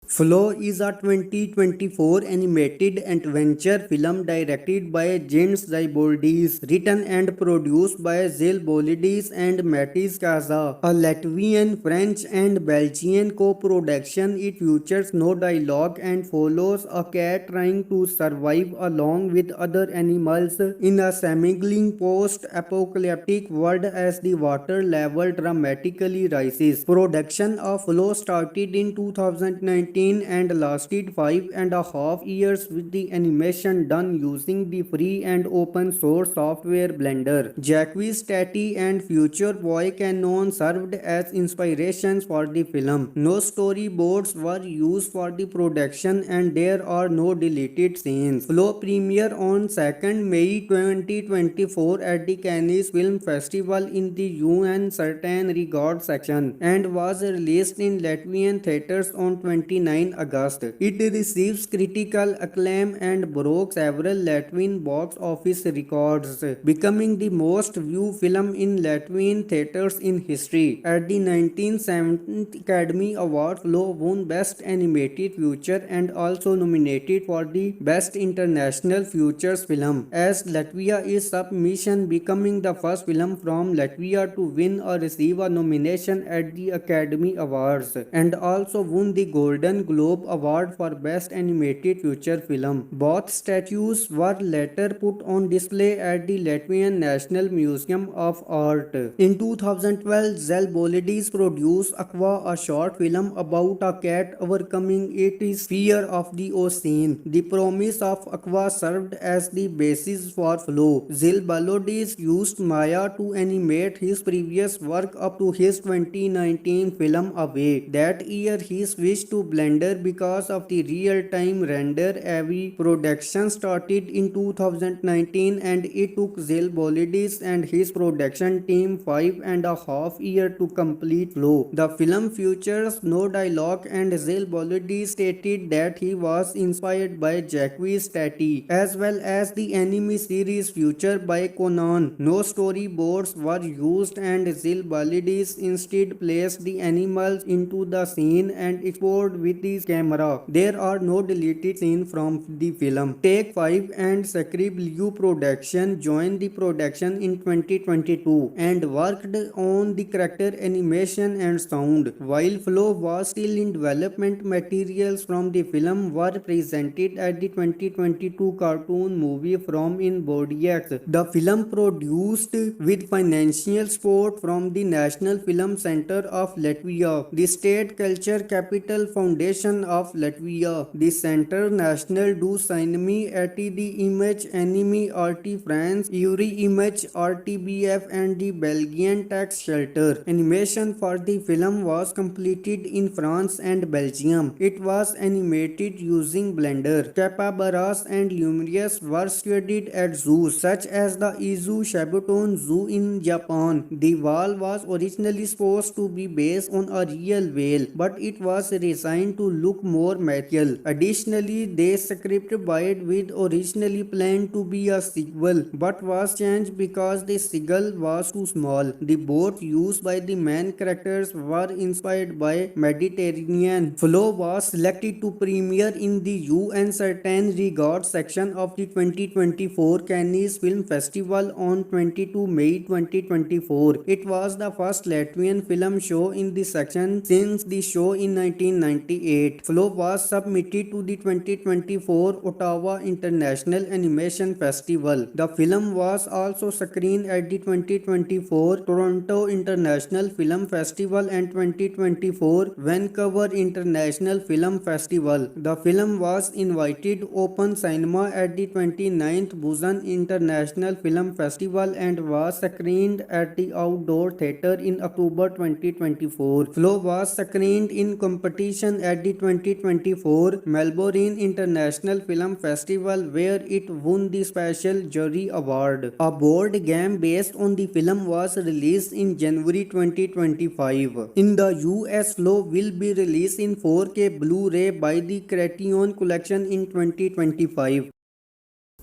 Flow is a 2024 animated adventure film directed by Gints Zilbalodis, written and produced by Zilbalodis and Matiss Kaza, a Latvian, French, and Belgian co-production. It features no dialogue and follows a cat trying to survive along with other animals in a semi-glowing post-apocalyptic world as the water level dramatically rises. Production of Flow started in 2019 and lasted 5.5 years with the animation done using the free and open source software Blender. Jacques, Tati, and future boy Conan served as inspirations for the film. No storyboards were used for the production and there are no deleted scenes. Flow premiere on 2nd May 2024 at the Cannes Film Festival in the UN Certain Regard section and was released in Latvian theaters on 29 August. It receives critical acclaim and broke several Latvian box office records, becoming the most viewed film in Latvian theaters in history. At the 1970th Academy Award, Flow won Best Animated Feature and also nominated for the Best International Features Film, as Latvia is submission, becoming the first film from Latvia to win or receive a nomination at the Academy Awards, and also won the Golden Globe Award for Best Animated Feature Film. Both statues were later put on display at the Latvian National Museum of Art. In 2012, Zilbalodis produced Aqua, a short film about a cat overcoming its fear of the ocean. The promise of Aqua served as the basis for Flow. Zilbalodis used Maya to animate his previous work up to his 2019 film Away. That year he switched to Blender because of the real-time render. Heavy production started in 2019 and it took Zilbalodis and his production team 5.5 years to complete Flow. The film features no dialogue and Zilbalodis stated that he was inspired by Jacques Tati as well as the anime series featured by Conan. No storyboards were used and Zilbalodis instead placed the animals into the scene and explored with his camera. There are no deleted scenes from the film. Take 5 and Sacri Blue Production joined the production in 2022 and worked on the character animation and sound. While Flow was still in development, materials from the film were presented at the 2022 cartoon movie from in Bodiacs. The film produced with financial support from the National Film Center of Latvia, the State Culture Capital Foundation Federation of Latvia, the Centre National du Cinéma et the Image Anime Art France, Uri Image RTBF and the Belgian Tax Shelter. Animation for the film was completed in France and Belgium. It was animated using Blender. Capybaras and lemurs were studied at zoos such as the Izu Shabuton Zoo in Japan. The whale was originally supposed to be based on a real whale, but it was resigned to look more material. Additionally, the script Bite with originally planned to be a sequel, but was changed because the seagull was too small. The boat used by the main characters were inspired by Mediterranean. Flow was selected to premiere in the UN Certain Regards section of the 2024 Cannes Film Festival on 22 May 2024. It was the first Latvian film show in the section since the show in 1998. Flow was submitted to the 2024 Ottawa International Animation Festival. The film was also screened at the 2024 Toronto International Film Festival and 2024 Vancouver International Film Festival. The film was invited open cinema at the 29th Busan International Film Festival and was screened at the Outdoor Theatre in October 2024. Flow was screened in competition at the 2024 Melbourne International Film Festival where it won the Special Jury Award. A board game based on the film was released in January 2025. In the US, Flow will be released in 4K Blu-ray by the Criterion Collection in 2025.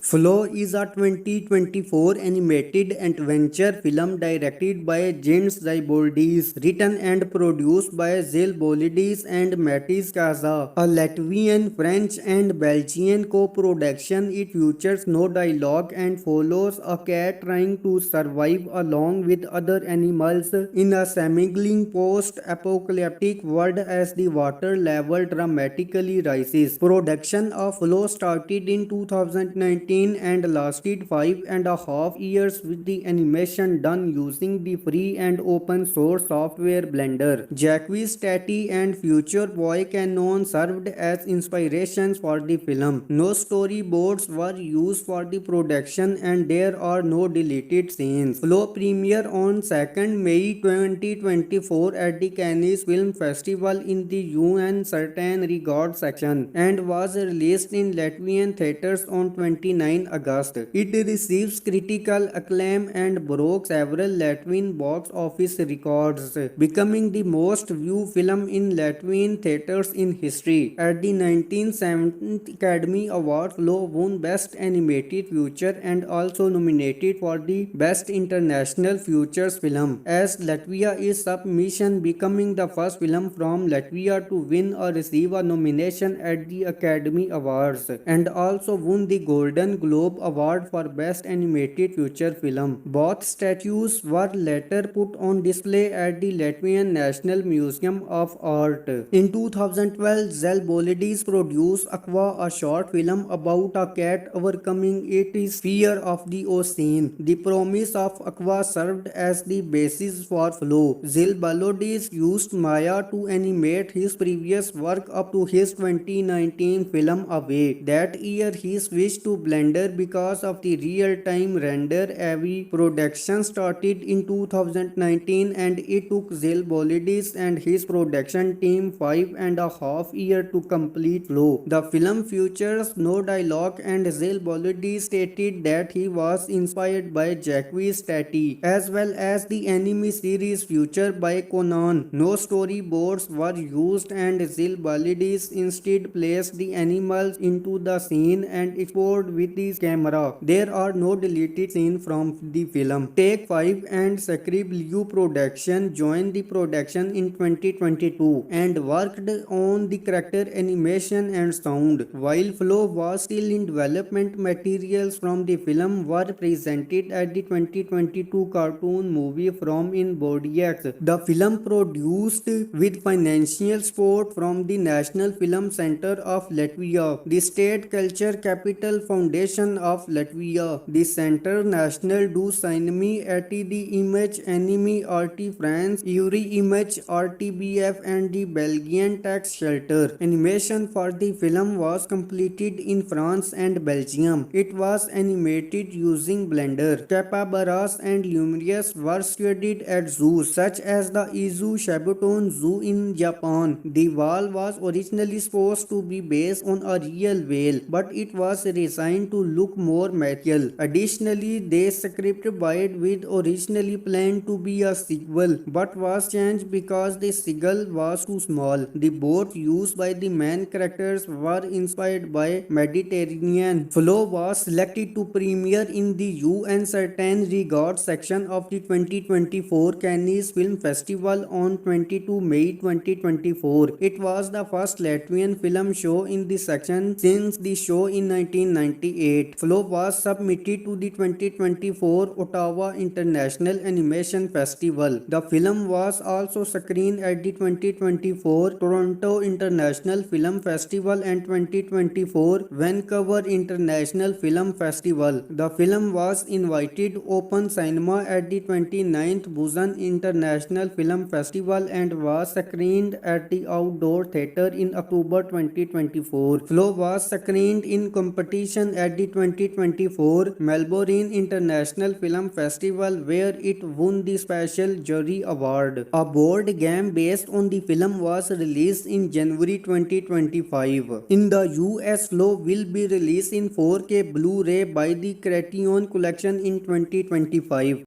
Flow is a 2024 animated adventure film directed by Gints Zilbalodis, written and produced by Zilbalodis and Matiss Kaza, a Latvian, French and Belgian co-production. It features no dialogue and follows a cat trying to survive along with other animals in a seemingly post-apocalyptic world as the water level dramatically rises. Production of Flow started in 2019 and lasted 5.5 years with the animation done using the free and open source software Blender. Jacques, Tati and future boy Conan served as inspirations for the film. No storyboards were used for the production and there are no deleted scenes. Flow premiere on 2nd May 2024 at the Cannes Film Festival in the UN Certain Regards section and was released in Latvian theaters on 29 August. It receives critical acclaim and broke several Latvian box office records, becoming the most viewed film in Latvian theaters in history. At the 1970 Academy Award, Flow won Best Animated Feature and also nominated for the Best International Features Film, as Latvia is submission, becoming the first film from Latvia to win or receive a nomination at the Academy Awards, and also won the Golden Globe Award for Best Animated Feature Film. Both statues were later put on display at the Latvian National Museum of Art. In 2012, Zilbalodis produced Aqua, a short film about a cat overcoming its fear of the ocean. The promise of Aqua served as the basis for Flow. Zilbalodis used Maya to animate his previous work up to his 2019 film Away. That year he switched to Blender because of the real-time render-heavy production started in 2019 and it took Zilbalodis and his production team 5.5 years to complete Flow. The film features no dialogue and Zilbalodis stated that he was inspired by Jacques Tati as well as the anime series featured by Conan. No storyboards were used and Zilbalodis instead placed the animals into the scene and explored with the camera. There are no deleted scenes from the film. Take 5 and Scribble Production joined the production in 2022 and worked on the character animation and sound. While Flow was still in development, materials from the film were presented at the 2022 cartoon movie From in Bodiacs. The film produced with financial support from the National Film Center of Latvia, the State Culture Capital Foundation Foundation of Latvia, the Centre National du Cinéma et the Image Anime Art France, Uri Image RTBF and the Belgian Tax Shelter. Animation for the film was completed in France and Belgium. It was animated using Blender. Capybaras and lemurs were studied at zoos such as the Izu Shabuton Zoo in Japan. The whale was originally supposed to be based on a real whale, but it was redesigned to look more mythical. Additionally, the script Bite with originally planned to be a sequel, but was changed because the seagull was too small. The boats used by the main characters were inspired by Mediterranean. Flow was selected to premiere in the UN Certain Regards section of the 2024 Cannes Film Festival on 22 May 2024. It was the first Latvian film show in the section since the show in 1998. Flow was submitted to the 2024 Ottawa International Animation Festival. The film was also screened at the 2024 Toronto International Film Festival and 2024 Vancouver International Film Festival. The film was invited open cinema at the 29th Busan International Film Festival and was screened at the Outdoor Theatre in October 2024. Flow was screened in competition at the 2024 Melbourne International Film Festival where it won the Special Jury Award. A board game based on the film was released in January 2025. In the US, Flow will be released in 4K Blu-ray by the Criterion Collection in 2025.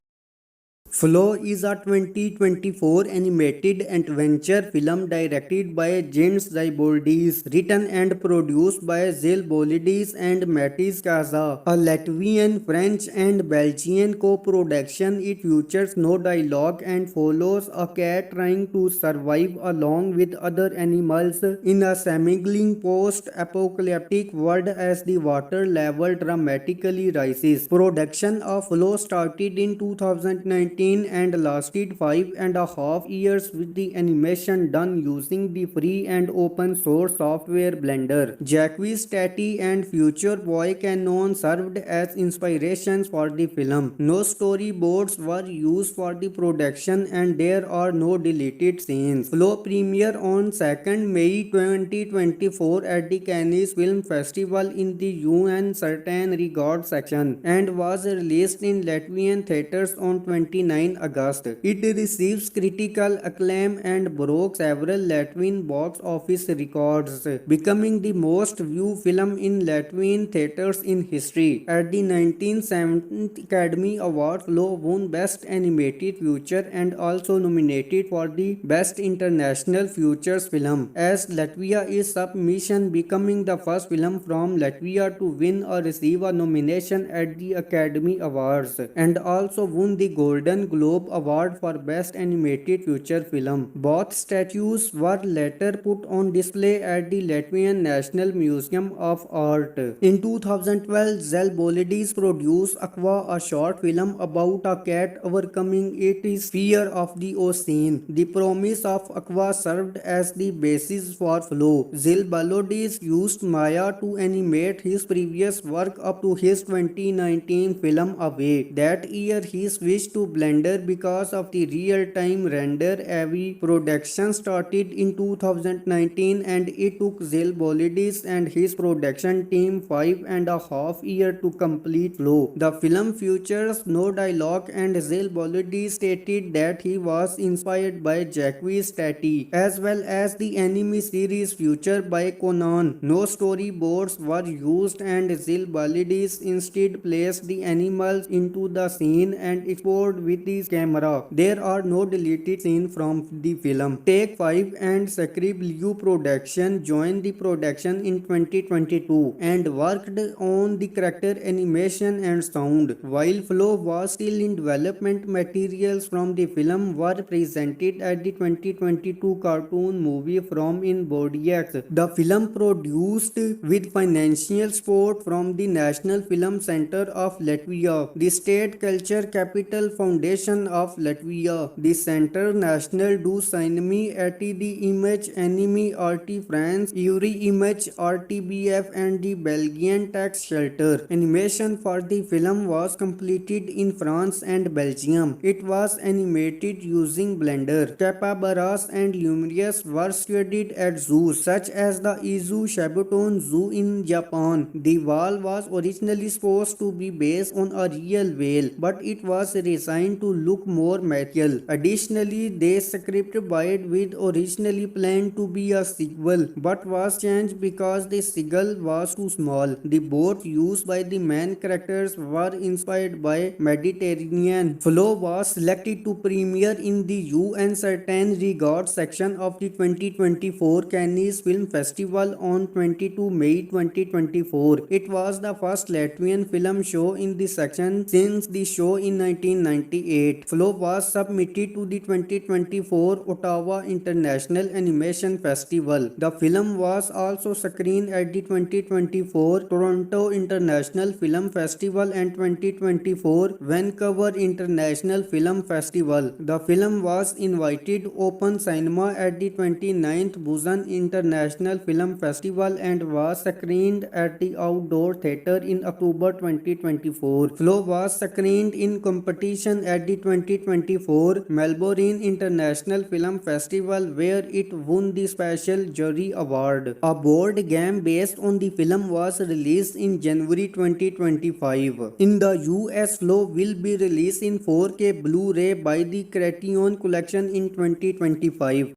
Flow is a 2024 animated adventure film directed by Gints Zilbalodis, written and produced by Zilbalodis and Matiss Kaza, a Latvian, French and Belgian co-production. It features no dialogue and follows a cat trying to survive along with other animals in a semi-glowing post-apocalyptic world as the water level dramatically rises. Production of Flow started in 2019 and lasted 5.5 years with the animation done using the free and open source software Blender. Jacques, Tati and future boy Conan served as inspirations for the film. No storyboards were used for the production and there are no deleted scenes. Flow premiere on 2nd May 2024 at the Cannes Film Festival in the UN Certain Regards section and was released in Latvian theaters on 29 August. It receives critical acclaim and broke several Latvian box office records, becoming the most viewed film in Latvian theaters in history. At the 1970 Academy Award, Flow won Best Animated Feature and also nominated for the Best International Features Film, as Latvia is submission, becoming the first film from Latvia to win or receive a nomination at the Academy Awards, and also won the Golden Globe Award for Best Animated Feature Film. Both statues were later put on display at the Latvian National Museum of Art. In 2012, Zilbalodis produced Aqua, a short film about a cat overcoming its fear of the ocean. The promise of Aqua served as the basis for Flow. Zilbalodis used Maya to animate his previous work up to his 2019 film Away. That year he switched to Blender because of the real-time render-heavy production started in 2019 and it took Zilbalodis and his production team 5.5 years to complete Flow. The film features no dialogue and Zilbalodis stated that he was inspired by Jacques, Tati, as well as the anime series featured by Conan. No storyboards were used and Zilbalodis instead placed the animals into the scene and explored with his camera. There are no deleted scenes from the film. Take 5 and Scribble Production joined the production in 2022 and worked on the character animation and sound. While Flow was still in development, materials from the film were presented at the 2022 cartoon movie from in Bodiacs. The film produced with financial support from the National Film Center of Latvia, the State Culture Capital Foundation Foundation of Latvia, the Centre National du Cinéma et the Image Anime Art France, Uri Image RTBF and the Belgian Tax Shelter. Animation for the film was completed in France and Belgium. It was animated using Blender. Capybaras and lemurs were studied at zoos such as the Izu Shabuton Zoo in Japan. The whale was originally supposed to be based on a real whale, but it was redesigned to look more material. Additionally, the script bite with originally planned to be a sequel, but was changed because the seagull was too small. The boat used by the main characters were inspired by Mediterranean. Flow was selected to premiere in the UN Certain Regards section of the 2024 Cannes Film Festival on 22 May 2024. It was the first Latvian film show in the section since the show in 1998. Flow was submitted to the 2024 Ottawa International Animation Festival. The film was also screened at the 2024 Toronto International Film Festival and 2024 Vancouver International Film Festival. The film was invited open cinema at the 29th Busan International Film Festival and was screened at the outdoor theater in October 2024. Flow was screened in competition at the 2024 Melbourne International Film Festival where it won the Special Jury Award. A board game based on the film was released in January 2025. In the US, Flow will be released in 4K Blu-ray by the Criterion Collection in 2025.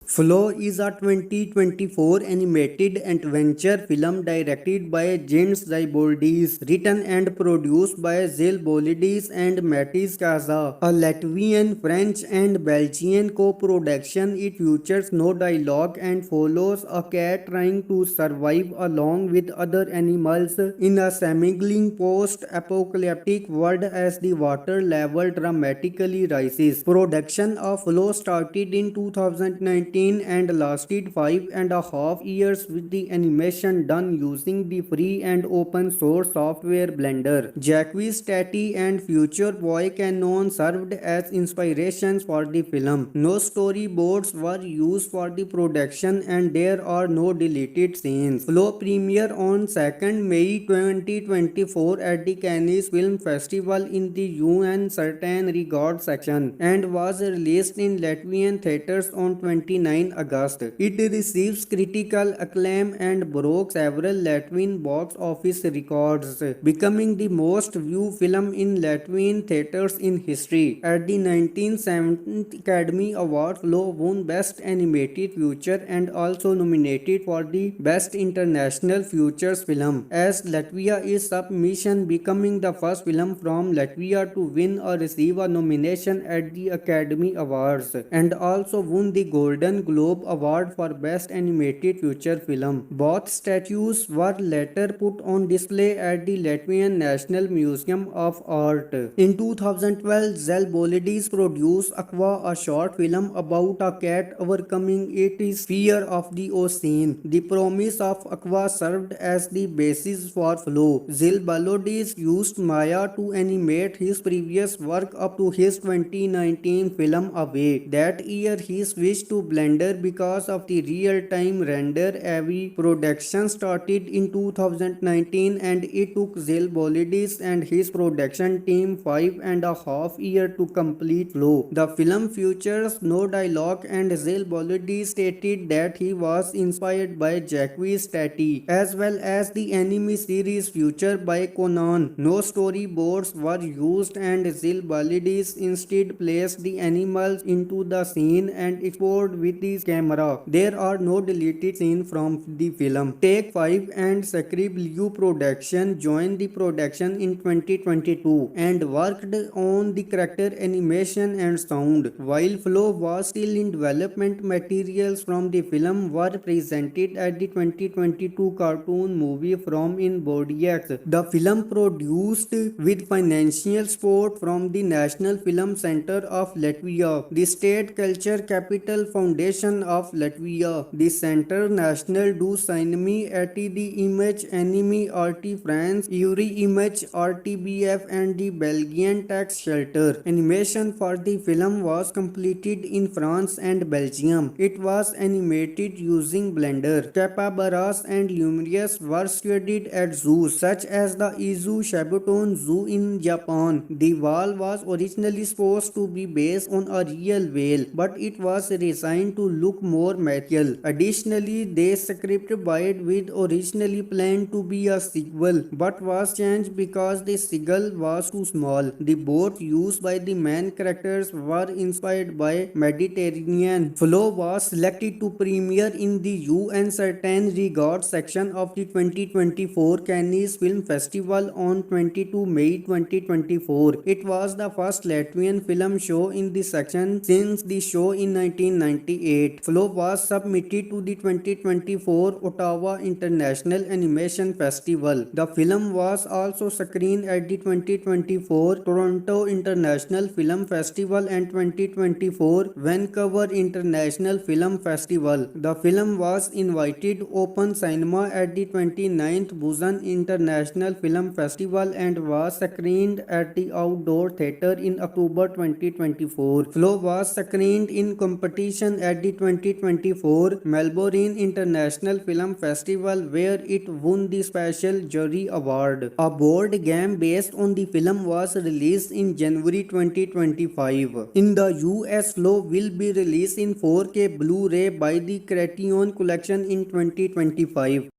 Flow is a 2024 animated adventure film directed by Gints Zilbalodis, written and produced by Zilbalodis and Matiss Kaza, a Latvian, French and Belgian co-production. It features no dialogue and follows a cat trying to survive along with other animals in a semi-glowing post-apocalyptic world as the water level dramatically rises. Production of Flow started in 2019 and lasted 5.5 years with the animation done using the free and open source software Blender. Jacques, Tati and future boy Conan served as inspirations for the film. No storyboards were used for the production and there are no deleted scenes. Flow premiere on 2nd May 2024 at the Cannes Film Festival in the UN Certain Regards section and was released in Latvian theaters on 29 August. It receives critical acclaim and broke several Latvian box office records, becoming the most viewed film in Latvian theaters in history. At the 1970th Academy Award, Flow won Best Animated Feature and also nominated for the Best International Features Film, as Latvia is submission, becoming the first film from Latvia to win or receive a nomination at the Academy Awards, and also won the Golden Globe Award for Best Animated Feature Film. Both statues were later put on display at the Latvian National Museum of Art. In 2012, Zilbalodis produced Aqua, a short film about a cat overcoming its fear of the ocean. The promise of Aqua served as the basis for Flow. Zilbalodis used Maya to animate his previous work up to his 2019 film Away. That year he switched to Blender because of the real-time render. Heavy production started in 2019 and it took Zilbalodis and his production team 5.5 years to complete Flow. The film features no dialogue and Zilbalodis stated that he was inspired by Jacques, Tati, as well as the anime series featured by Conan. No storyboards were used and Zilbalodis instead placed the animals into the scene and explored with his camera. There are no deleted scenes from the film. Take 5 and Scribble Production joined the production in 2022 and worked on the character animation and sound. While Flow was still in development, materials from the film were presented at the 2022 cartoon movie From in Bodiacs. The film produced with financial support from the National Film Center of Latvia, the State Culture Capital Foundation Federation of Latvia, the Centre National du Cinéma et the Image Anime Art France, Uri Image RTBF and the Belgian Tax Shelter. Animation for the film was completed in France and Belgium. It was animated using Blender. Capybaras and lemurs were studied at zoos such as the Izu Shabuton Zoo in Japan. The whale was originally supposed to be based on a real whale, but it was resigned to look more material. Additionally, the script bite with originally planned to be a sequel, but was changed because the seagull was too small. The boat used by the main characters were inspired by Mediterranean. Flow was selected to premiere in the UN Certain Regards section of the 2024 Cannes Film Festival on 22 May 2024. It was the first Latvian film show in the section since the show in 1998. Flow was submitted to the 2024 Ottawa International Animation Festival. The film was also screened at the 2024 Toronto International Film Festival and 2024 Vancouver International Film Festival. The film was invited open cinema at the 29th Busan International Film Festival and was screened at the outdoor theater in October 2024. Flow was screened in competition at the 2024 Melbourne International Film Festival where it won the Special Jury Award. A board game based on the film was released in January 2025. In the US, Flow will be released in 4K Blu-ray by the Criterion Collection in 2025.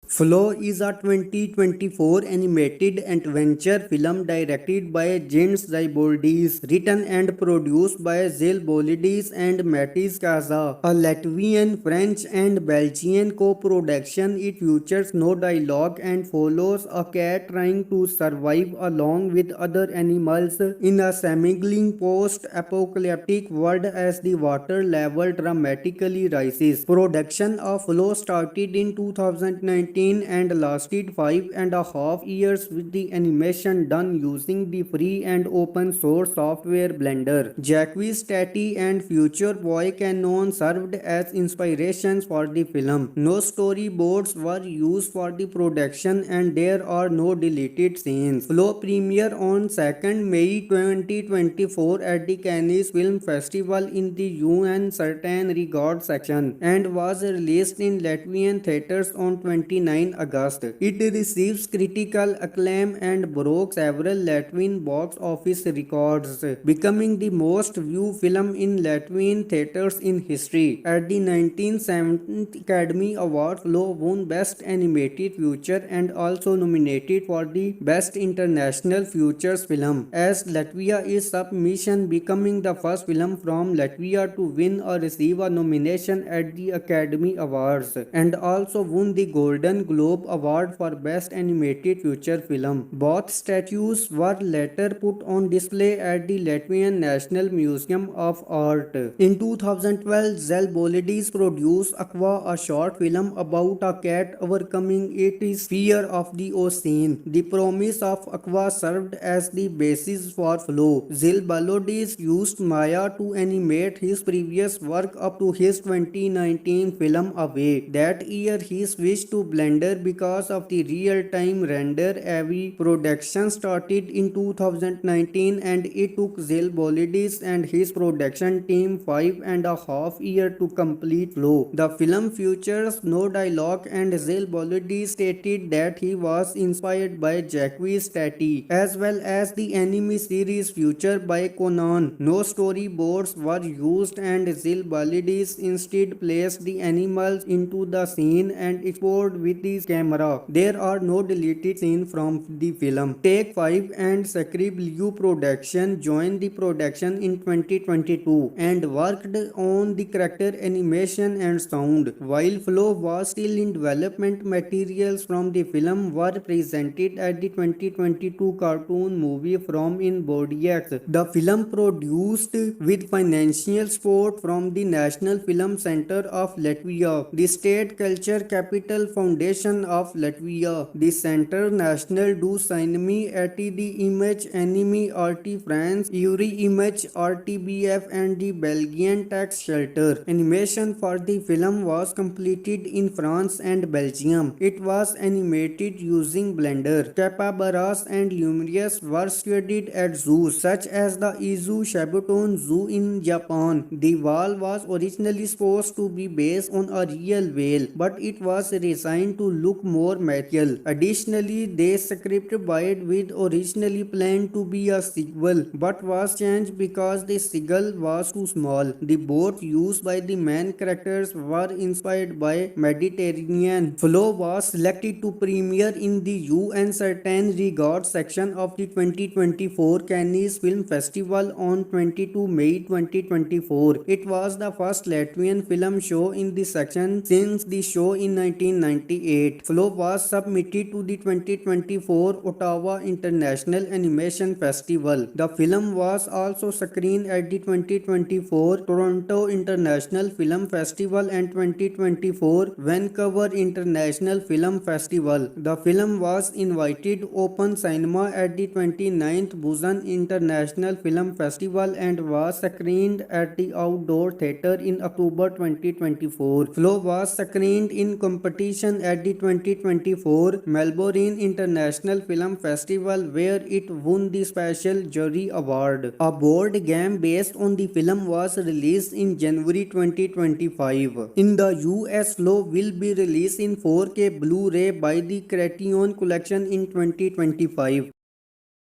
Flow is a 2024 animated adventure film directed by Gints Zilbalodis, written and produced by Zilbalodis and Matiss Kaza, a Latvian, French and Belgian co-production. It features no dialogue and follows a cat trying to survive along with other animals in a seemingly post-apocalyptic world as the water level dramatically rises. Production of Flow started in 2019 and lasted 5.5 years with the animation done using the free and open source software Blender. Jacques, Tati and future boy Conan served as inspirations for the film. No storyboards were used for the production and there are no deleted scenes. Flow premiered on 2nd May 2024 at the Cannes Film Festival in the UN Certain Regards section and was released in Latvian theaters on 29 August. It receives critical acclaim and broke several Latvian box office records, becoming the most viewed film in Latvian theaters in history. At the 1970 Academy Awards, Flow won Best Animated Feature and also nominated for the Best International Features Film, as Latvia is submission, becoming the first film from Latvia to win or receive a nomination at the Academy Awards, and also won the Golden Globe Award for Best Animated Feature Film. Both statues were later put on display at the Latvian National Museum of Art. In 2012, Zilbalodis produced Aqua, a short film about a cat overcoming its fear of the ocean. The promise of Aqua served as the basis for Flow. Zilbalodis used Maya to animate his previous work up to his 2019 film Away. That year he switched to Blender because of the real-time render. Heavy production started in 2019 and it took Zilbalodis and his production team 5.5 years to complete Flow. The film features no dialogue and Zilbalodis stated that he was inspired by Jacques, Tati, as well as the anime series featured by Conan. No storyboards were used and Zilbalodis instead placed the animals into the scene and explored with the camera. There are no deleted scenes from the film. Take 5 and Scribble Production joined the production in 2022 and worked on the character animation and sound. While Flow was still in development, materials from the film were presented at the 2022 cartoon movie From in Bodiacs. The film produced with financial support from the National Film Center of Latvia, the State Culture Capital Foundation, Foundation of Latvia, the Centre National du Cinéma et the Image Anime Art France, Uri Image RTBF and the Belgian Tax Shelter. Animation for the film was completed in France and Belgium. It was animated using Blender. Capybaras and lemurs were studied at zoos such as the Izu Shabuton Zoo in Japan. The whale was originally supposed to be based on a real whale, but it was redesigned to look more material. Additionally, the script bite with originally planned to be a sequel, but was changed because the seagull was too small. The boats used by the main characters were inspired by Mediterranean. Flow was selected to premiere in the UN Certain Regards section of the 2024 Cannes Film Festival on 22 May 2024. It was the first Latvian film show in the section since the show in 1998. Flow was submitted to the 2024 Ottawa International Animation Festival. The film was also screened at the 2024 Toronto International Film Festival and 2024 Vancouver International Film Festival. The film was invited open cinema at the 29th Busan International Film Festival and was screened at the outdoor theatre in October 2024. Flow was screened in competition at the 2024 Melbourne International Film Festival where it won the Special Jury Award. A board game based on the film was released in January 2025. In the US, Flow will be released in 4K Blu-ray by the Criterion Collection in 2025.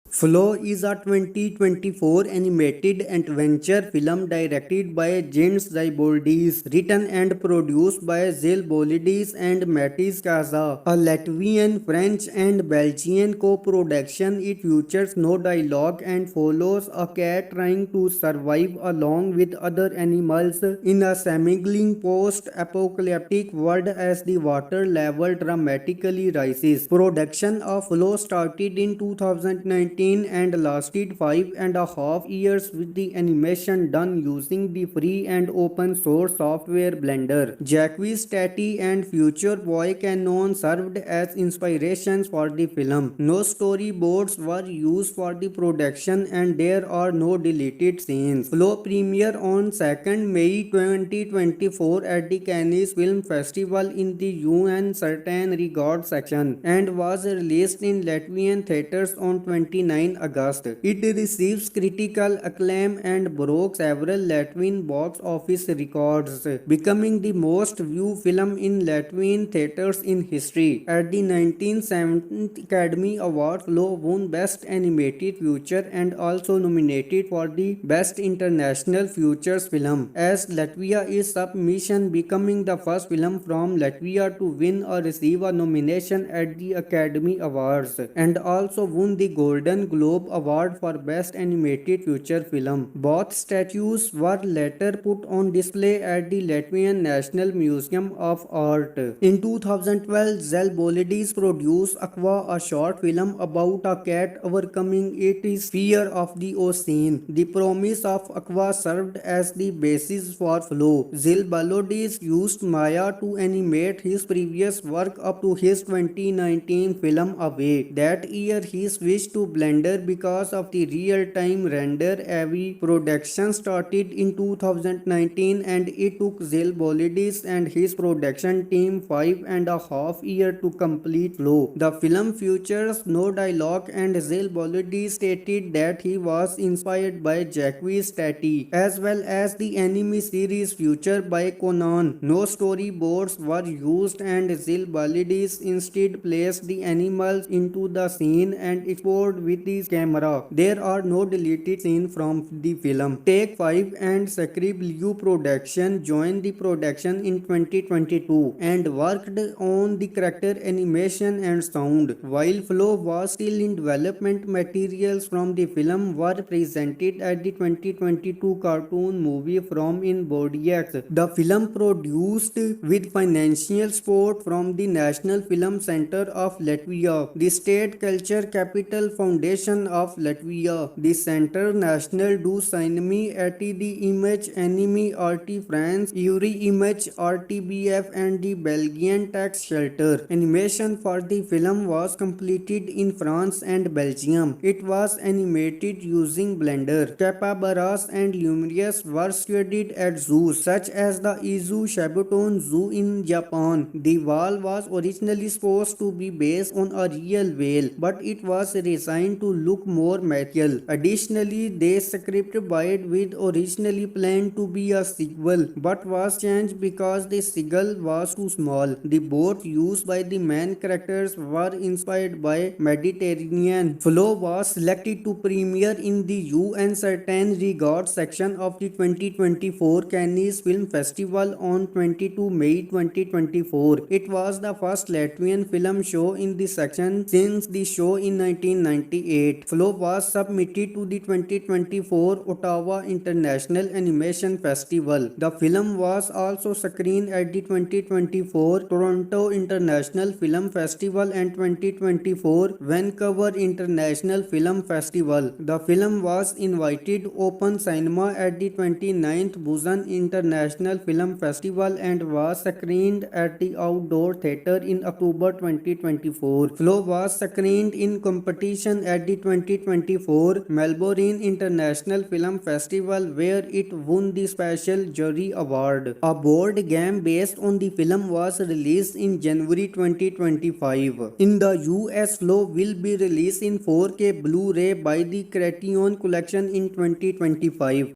Flow is a 2024 animated adventure film directed by Gints Zilbalodis, written and produced by Zilbalodis and Matiss Kaza, a Latvian, French and Belgian co-production. It features no dialogue and follows a cat trying to survive along with other animals in a semi-glowing post-apocalyptic world as the water level dramatically rises. Production of Flow started in 2019 and lasted 5.5 years with the animation done using the free and open source software Blender. Jacques, Tati and future boy Conan served as inspirations for the film. No storyboards were used for the production and there are no deleted scenes. Flow premiere on 2nd May 2024 at the Cannes Film Festival in the UN Certain Regards section and was released in Latvian theaters on 29 August. It receives critical acclaim and broke several Latvian box office records, becoming the most viewed film in Latvian theaters in history. At the 1970 Academy Awards, Flow won Best Animated Feature and also nominated for the Best International Features Film, as Latvia is submission, becoming the first film from Latvia to win or receive a nomination at the Academy Awards, and also won the Golden Globe Award for Best Animated Feature Film. Both statues were later put on display at the Latvian National Museum of Art. In 2012, Zilbalodis produced Aqua, a short film about a cat overcoming its fear of the ocean. The promise of Aqua served as the basis for Flow. Zilbalodis used Maya to animate his previous work up to his 2019 film Away. That year he switched to Blender because of the real-time render-heavy production started in 2019 and it took Zilbalodis and his production team 5.5 years to complete Flow. The film features no dialogue and Zilbalodis stated that he was inspired by Jacques, Tati, as well as the anime series featured by Conan. No storyboards were used and Zilbalodis instead placed the animals into the scene and explored with his camera. There are no deleted scenes from the film. Take 5 and Scribble Production joined the production in 2022 and worked on the character animation and sound. While Flow was still in development, materials from the film were presented at the 2022 cartoon movie from in Bodiacs. The film produced with financial support from the National Film Center of Latvia, the State Culture Capital Foundation Foundation of Latvia, the Centre National du Cinéma et the Image Anime Art France, Uri Image RTBF and the Belgian Tax Shelter. Animation for the film was completed in France and Belgium. It was animated using Blender. Capybaras and lemurs were studied at zoos such as the Izu Shabuton Zoo in Japan. The whale was originally supposed to be based on a real whale, but it was redesigned to look more material. Additionally, the script bite with originally planned to be a sequel, but was changed because the seagull was too small. The boat used by the main characters were inspired by Mediterranean. Flow was selected to premiere in the UN Certain Regards section of the 2024 Cannes Film Festival on 22 May 2024. It was the first Latvian film show in the section since the show in 1998. Flow was submitted to the 2024 Ottawa International Animation Festival. The film was also screened at the 2024 Toronto International Film Festival and 2024 Vancouver International Film Festival. The film was invited open cinema at the 29th Busan International Film Festival and was screened at the outdoor theater in October 2024. Flow was screened in competition at the 2024 Melbourne International Film Festival where it won the Special Jury Award. A board game based on the film was released in January 2025. In the US, Flow will be released in 4K Blu-ray by the Criterion Collection in 2025.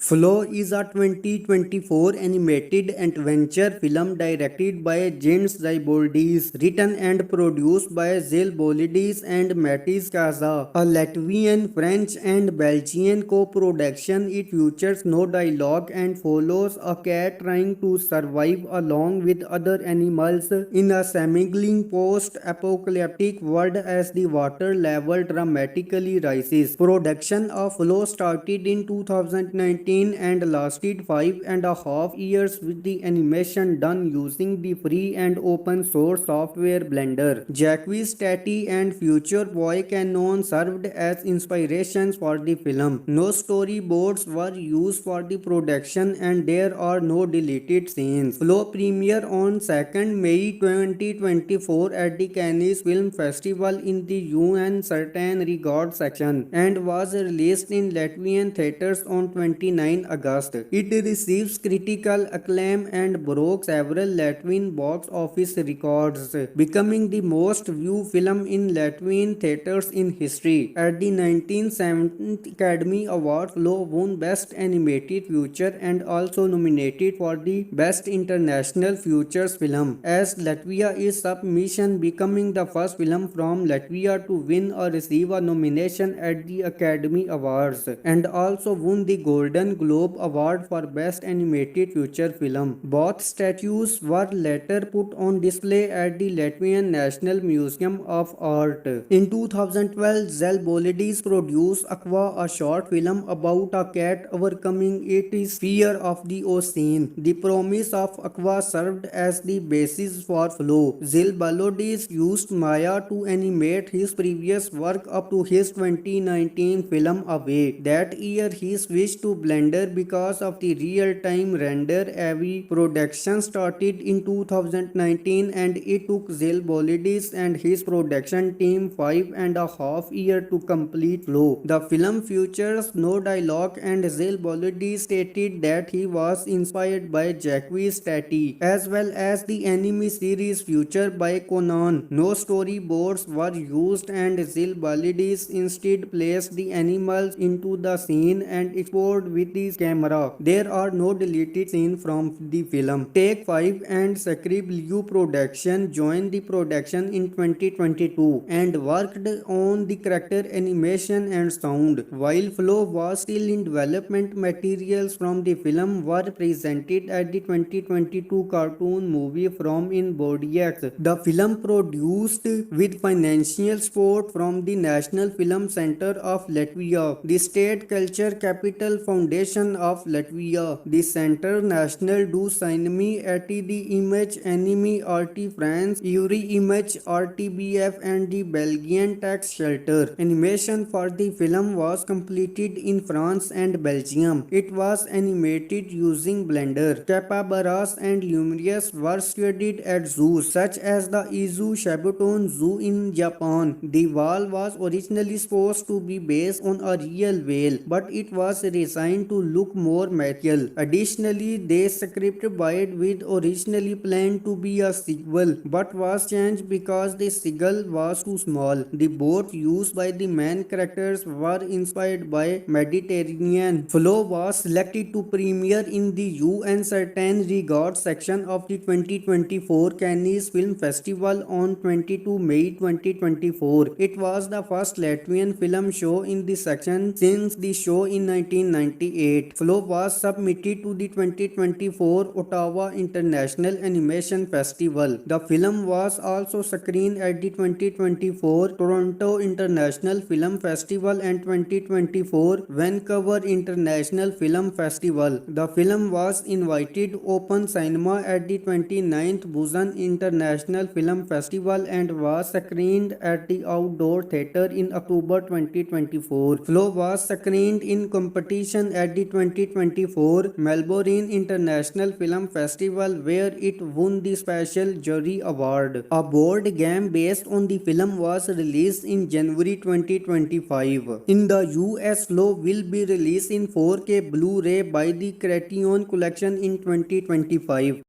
Flow is a 2024 animated adventure film directed by Gints Zilbalodis, written and produced by Zilbalodis and Matiss Kaza, a Latvian, French and Belgian co-production. It features no dialogue and follows a cat trying to survive along with other animals in a semi-glowing post-apocalyptic world as the water level dramatically rises. Production of Flow started in 2019 and lasted 5.5 years with the animation done using the free and open source software Blender. Jacques, Tati and future boy Conan served as inspirations for the film. No storyboards were used for the production and there are no deleted scenes. Flow premiere on 2nd May 2024 at the Cannes Film Festival in the UN Certain Regards section and was released in Latvian theaters on 29 August. It receives critical acclaim and broke several Latvian box office records, becoming the most viewed film in Latvian theaters in history. At the 1970th Academy Award, Flow won Best Animated Feature and also nominated for the Best International Features Film, as Latvia is submission, becoming the first film from Latvia to win or receive a nomination at the Academy Awards, and also won the Golden Globe Award for Best Animated Feature Film. Both statues were later put on display at the Latvian National Museum of Art. In 2012, Zilbalodis produced Aqua, a short film about a cat overcoming its fear of the ocean. The promise of Aqua served as the basis for Flow. Zilbalodis used Maya to animate his previous work up to his 2019 film Away. That year he switched to Blender because of the real-time render-heavy production started in 2019 and it took Zilbalodis and his production team 5.5 years to complete Flow. The film features no dialogue and Zilbalodis stated that he was inspired by Jacques, Tati, as well as the anime series featured by Conan. No storyboards were used and Zilbalodis instead placed the animals into the scene and explored with his camera. There are no deleted scenes from the film. Take 5 and Scribble Production joined the production in 2022 and worked on the character animation and sound. While Flow was still in development, materials from the film were presented at the 2022 cartoon movie From in Bodiacs. The film produced with financial support from the National Film Center of Latvia, the State Culture Capital Foundation foundation of Latvia. The Centre National du Cinema at the Image Enemy RT France, Uri Image RTBF and the Belgian tax shelter. Animation for the film was completed in France and Belgium. It was animated using Blender. Capybaras and lemurs were studied at zoos such as the Izu Shabuton Zoo in Japan. The whale was originally supposed to be based on a real whale, but it was resigned to look more material. Additionally, the script Bite with originally planned to be a sequel, but was changed because the seagull was too small. The boat used by the main characters were inspired by Mediterranean. Flow was selected to premiere in the UN Certain Regards section of the 2024 Cannes Film Festival on 22 May 2024. It was the first Latvian film show in the section since the show in 1998. Flow was submitted to the 2024 Ottawa International Animation Festival. The film was also screened at the 2024 Toronto International Film Festival and 2024 Vancouver International Film Festival. The film was invited open cinema at the 29th Busan International Film Festival and was screened at the Outdoor Theatre in October 2024. Flow was screened in competition at the 2024 Melbourne International Film Festival where it won the Special Jury Award. A board game based on the film was released in January 2025. In the US, Flow will be released in 4K Blu-ray by the Criterion Collection in 2025.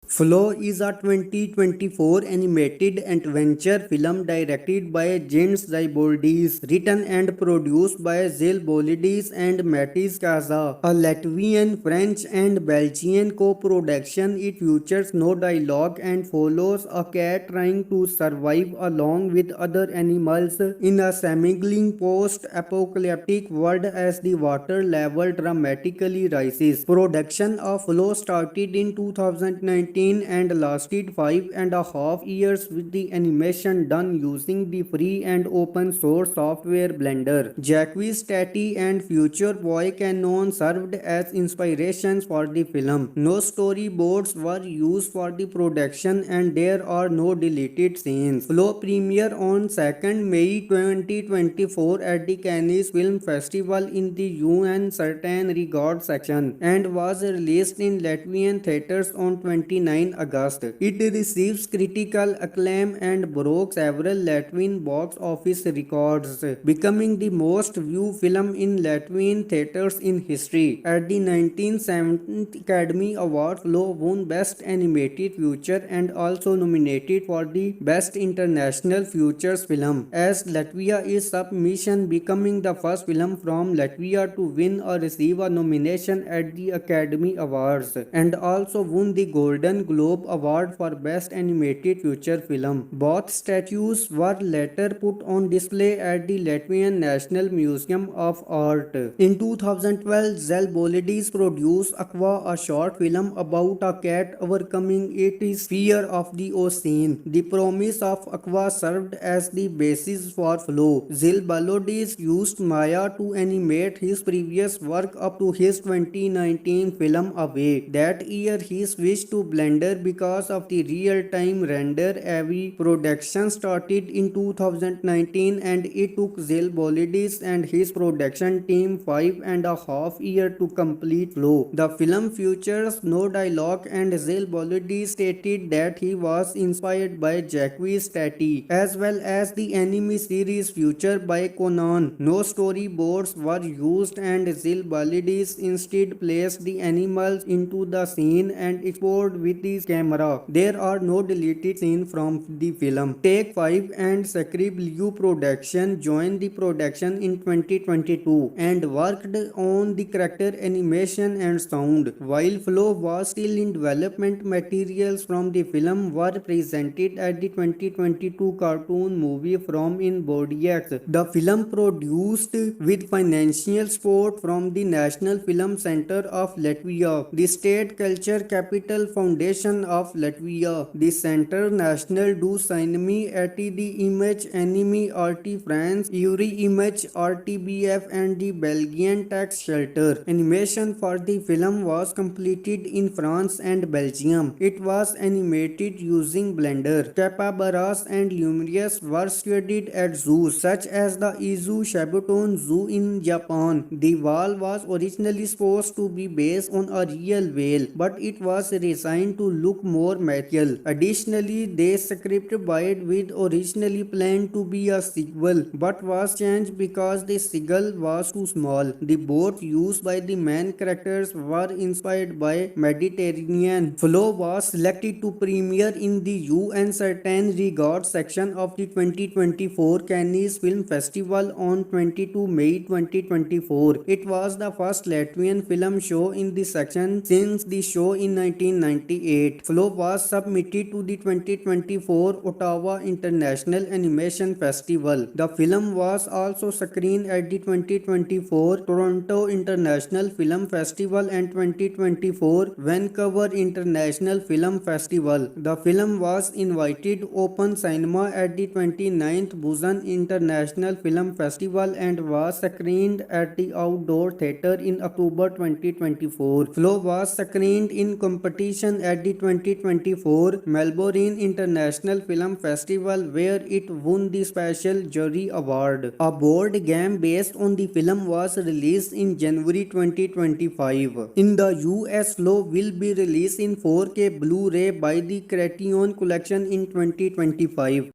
Flow is a 2024 animated adventure film directed by Gints Zilbalodis, written and produced by Zilbalodis and Matiss Kaza, a Latvian, French and Belgian co-production. It features no dialogue and follows a cat trying to survive along with other animals in a seemingly post-apocalyptic world as the water level dramatically rises. Production of Flow started in 2019 and lasted 5.5 years with the animation done using the free and open source software Blender. Jacques, Tati and future boy Conan served as inspirations for the film. No storyboards were used for the production and there are no deleted scenes. Flow premiere on 2nd May 2024 at the Cannes Film Festival in the UN Certain Regards section and was released in Latvian theaters on 29 August. It receives critical acclaim and broke several Latvian box office records, becoming the most viewed film in Latvian theaters in history. At the 1970 Academy Awards, Flow won Best Animated Feature and also nominated for the Best International Features Film, as Latvia is submission, becoming the first film from Latvia to win or receive a nomination at the Academy Awards, and also won the Golden Globe Award for Best Animated Feature Film. Both statues were later put on display at the Latvian National Museum of Art. In 2012, Zilbalodis produced Aqua, a short film about a cat overcoming its fear of the ocean. The promise of Aqua served as the basis for Flow. Zilbalodis used Maya to animate his previous work up to his 2019 film Away. That year he switched to Blender because of the real-time render. Heavy production started in 2019 and it took Zilbalodis and his production team 5.5 years to complete Flow. The film features no dialogue and Zilbalodis stated that he was inspired by Jacques, Tati, as well as the anime series featured by Conan. No storyboards were used and Zilbalodis instead placed the animals into the scene and explored with the camera. There are no deleted scenes from the film. Take 5 and Scribble Production joined the production in 2022 and worked on the character animation and sound. While Flow was still in development, materials from the film were presented at the 2022 cartoon movie from in Bodiacs. The film produced with financial support from the National Film Center of Latvia, the State Culture Capital Foundation foundation of Latvia. The Centre National du Cinéma et the Image Anime Art France, Uri Image RTBF and the Belgian Tax Shelter. Animation for the film was completed in France and Belgium. It was animated using Blender. Capybaras and lemurs were studied at zoos such as the Izu Shabuton Zoo in Japan. The whale was originally supposed to be based on a real whale, but it was redesigned to look more mythical. Additionally, the script bite with originally planned to be a sequel, but was changed because the seagull was too small. The boats used by the main characters were inspired by Mediterranean. Flow was selected to premiere in the UN Certain Regards section of the 2024 Cannes Film Festival on 22 May 2024. It was the first Latvian film show in the section since the show in 1998. Flow was submitted to the 2024 Ottawa International Animation Festival. The film was also screened at the 2024 Toronto International Film Festival and 2024 Vancouver International Film Festival. The film was invited open cinema at the 29th Busan International Film Festival and was screened at the outdoor theatre in October 2024. Flow was screened in competition at the 2024 Melbourne International Film Festival where it won the Special Jury Award. A board game based on the film was released in January 2025. In the US, Flow will be released in 4K Blu-ray by the Criterion Collection in 2025.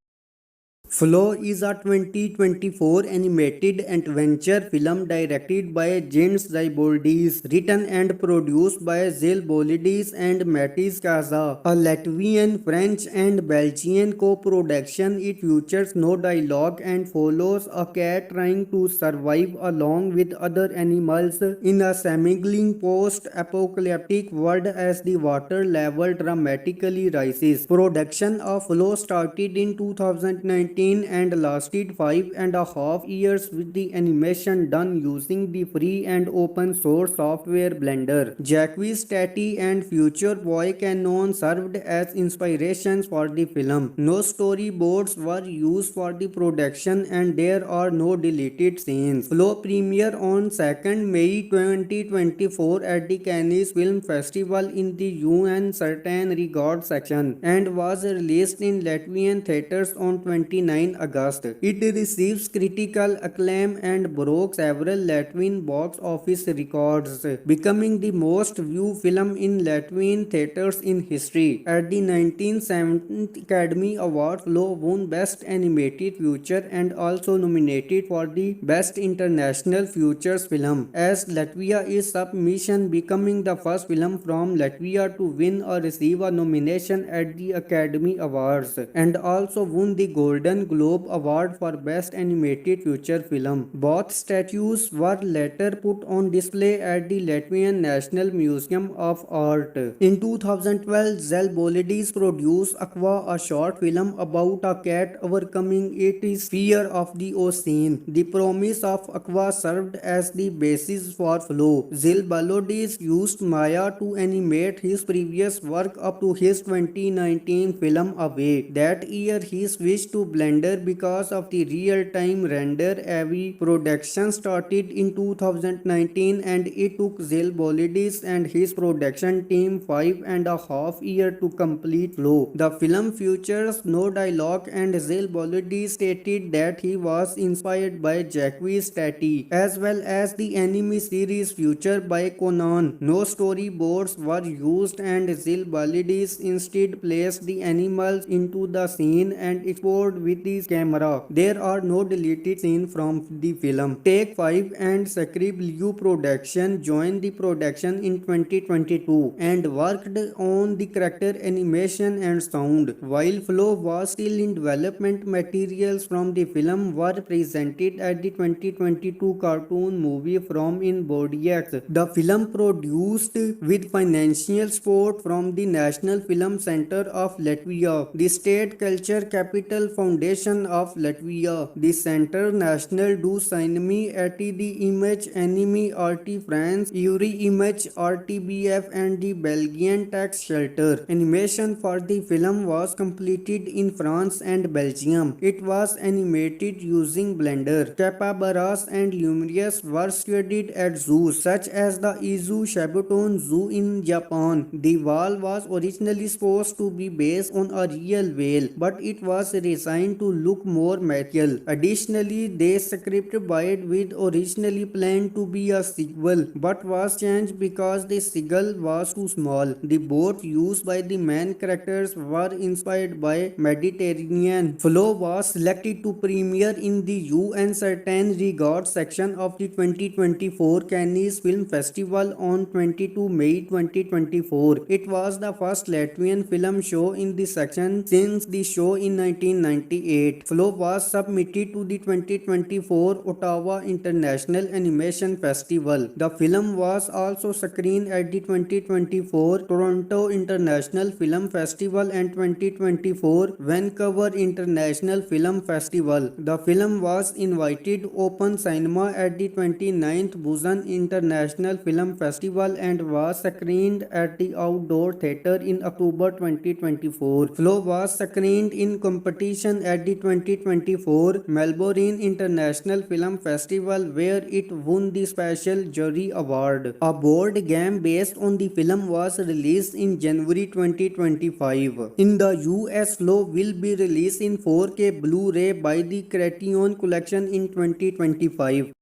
Flow is a 2024 animated adventure film directed by Gints Zilbalodis, written and produced by Zilbalodis and Matiss Kaza, a Latvian, French and Belgian co-production. It features no dialogue and follows a cat trying to survive along with other animals in a semi-glowing post-apocalyptic world as the water level dramatically rises. Production of Flow started in 2019 and lasted 5.5 years with the animation done using the free and open source software Blender. Jacques, Tati and future boy Conan served as inspirations for the film. No storyboards were used for the production and there are no deleted scenes. Flow premiere on 2nd May 2024 at the Cannes Film Festival in the UN Certain Regards section and was released in Latvian theaters on 29 August. It receives critical acclaim and broke several Latvian box office records, becoming the most viewed film in Latvian theaters in history. At the 1970 Academy Award, Flow won Best Animated Feature and also nominated for the Best International Features Film, as Latvia is submission, becoming the first film from Latvia to win or receive a nomination at the Academy Awards, and also won the Golden Globe Award for Best Animated Feature Film. Both statues were later put on display at the Latvian National Museum of Art. In 2012, Zilbalodis produced Aqua, a short film about a cat overcoming its fear of the ocean. The promise of Aqua served as the basis for Flow. Zilbalodis used Maya to animate his previous work up to his 2019 film Away. That year he switched to Blender because of the real-time render-heavy production started in 2019 and it took Zilbalodis and his production team 5.5 years to complete Flow. The film features no dialogue and Zilbalodis stated that he was inspired by Jacques, Tati, as well as the anime series featured by Conan. No storyboards were used and Zilbalodis instead placed the animals into the scene and explored with his camera. There are no deleted scenes from the film. Take 5 and Scribble Production joined the production in 2022 and worked on the character animation and sound. While Flow was still in development, materials from the film were presented at the 2022 cartoon movie from in Bodiacs. The film produced with financial support from the National Film Center of Latvia, the State Culture Capital Foundation Foundation of Latvia, the Centre National du Cinéma et the Image Anime Art France, Uri Image RTBF and the Belgian Tax Shelter. Animation for the film was completed in France and Belgium. It was animated using Blender. Capybaras and lemurs were studied at zoos such as the Izu Shabuton Zoo in Japan. The whale was originally supposed to be based on a real whale, but it was redesigned to look more material. Additionally, the script bite with originally planned to be a sequel, but was changed because the seagull was too small. The boat used by the main characters were inspired by Mediterranean. Flow was selected to premiere in the UN Certain Regards section of the 2024 Cannes Film Festival on 22 May 2024. It was the first Latvian film show in the section since the show in 1998. Flow was submitted to the 2024 Ottawa International Animation Festival. The film was also screened at the 2024 Toronto International Film Festival and 2024 Vancouver International Film Festival. The film was invited open cinema at the 29th Busan International Film Festival and was screened at the Outdoor Theatre in October 2024. Flow was screened in competition at the 2024 Melbourne International Film Festival where it won the Special Jury Award. A board game based on the film was released in January 2025. In the US, Flow will be released in 4K Blu-ray by the Criterion Collection in 2025.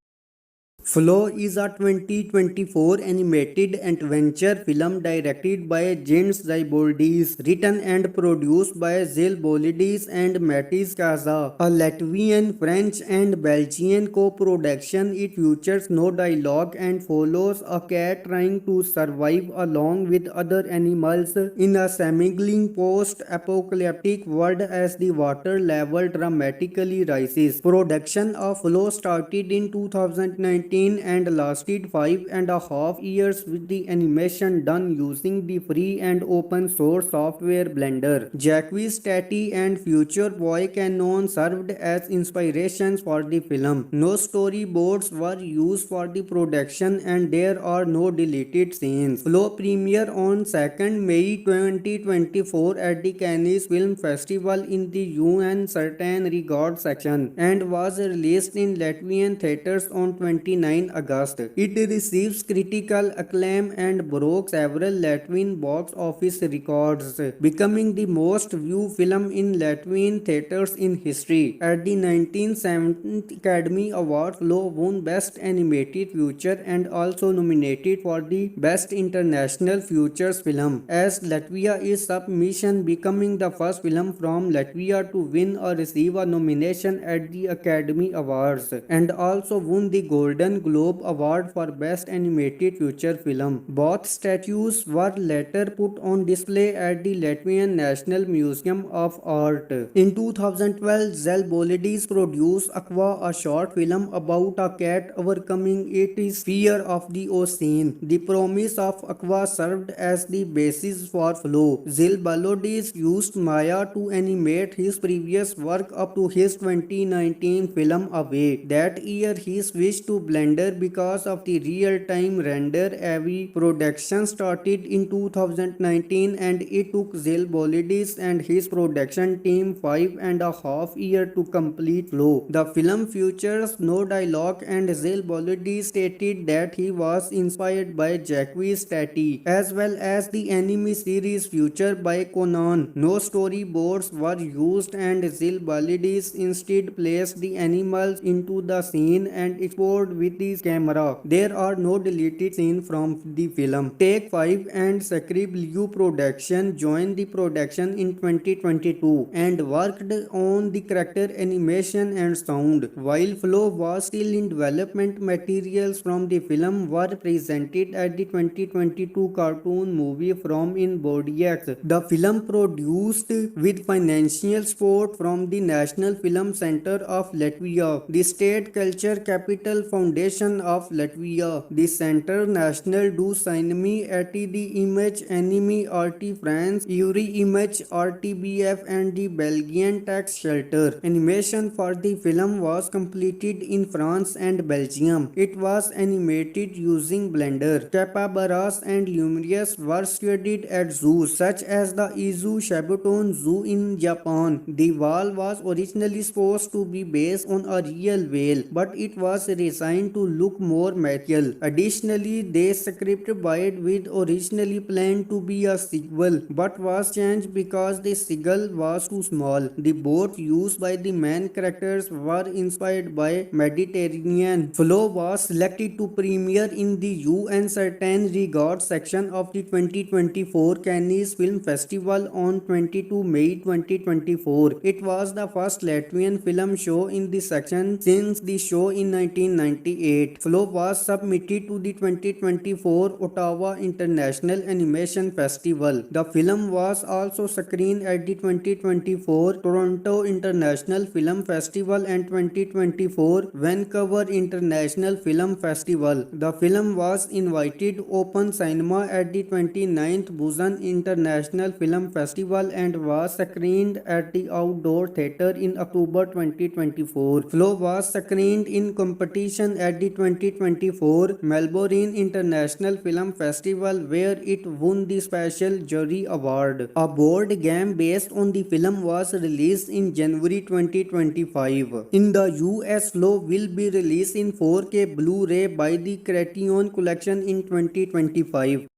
Flow is a 2024 animated adventure film directed by Gints Zilbalodis, written and produced by Zilbalodis and Matiss Kaza, a Latvian, French and Belgian co-production. It features no dialogue and follows a cat trying to survive along with other animals in a semi-glowing post-apocalyptic world as the water level dramatically rises. Production of Flow started in 2019 and lasted 5.5 years with the animation done using the free and open source software Blender. Jacques, Tati and future boy Conan served as inspirations for the film. No storyboards were used for the production and there are no deleted scenes. Flow premiere on 2nd May 2024 at the Cannes Film Festival in the UN Certain Regards section and was released in Latvian theaters on 29 August. It receives critical acclaim and broke several Latvian box office records, becoming the most viewed film in Latvian theaters in history. At the 1970th Academy Award, Flow won Best Animated Feature and also nominated for the Best International Features Film, as Latvia is submission, becoming the first film from Latvia to win or receive a nomination at the Academy Awards, and also won the Golden Globe Award for Best Animated Feature Film. Both statues were later put on display at the Latvian National Museum of Art. In 2012, Zilbalodis produced Aqua, a short film about a cat overcoming its fear of the ocean. The promise of Aqua served as the basis for Flow. Zilbalodis used Maya to animate his previous work up to his 2019 film Away. That year he switched to Blender because of the real-time render-heavy production started in 2019 and it took Zilbalodis and his production team 5.5 years to complete Flow. The film features no dialogue and Zilbalodis stated that he was inspired by Jacques, Tati, as well as the anime series featured by Conan. No storyboards were used and Zilbalodis instead placed the animals into the scene and explored with his camera. There are no deleted scenes from the film. Take 5 and Scribble Production joined the production in 2022 and worked on the character animation and sound. While Flow was still in development, materials from the film were presented at the 2022 cartoon movie From in Bodiacs. The film produced with financial support from the National Film Center of Latvia, the State Culture Capital Foundation Federation of Latvia, the Centre National du Cinéma et de Image Anime Art France, Uri Image RTBF and the Belgian Tax Shelter. Animation for the film was completed in France and Belgium. It was animated using Blender. Capybaras and lemurs were studied at zoos such as the Izu Shabuton Zoo in Japan. The whale was originally supposed to be based on a real whale, but it was resigned to look more material. Additionally, the script Bite with originally planned to be a sequel, but was changed because the seagull was too small. The boats used by the main characters were inspired by Mediterranean. Flo was selected to premiere in the UN Certain Regards section of the 2024 Cannes Film Festival on 22 May 2024. It was the first Latvian film show in the section since the show in 1998. Flo was submitted to the 2024 Ottawa International Animation Festival. The film was also screened at the 2024 Toronto International Film Festival and 2024 Vancouver International Film Festival. The film was invited open cinema at the 29th Busan International Film Festival and was screened at the Outdoor Theatre in October 2024. Flo was screened in competition at the 2024 Melbourne International Film Festival where it won the Special Jury Award. A board game based on the film was released in January 2025. In the US, Flo will be released in 4K Blu-ray by the Criterion Collection in 2025.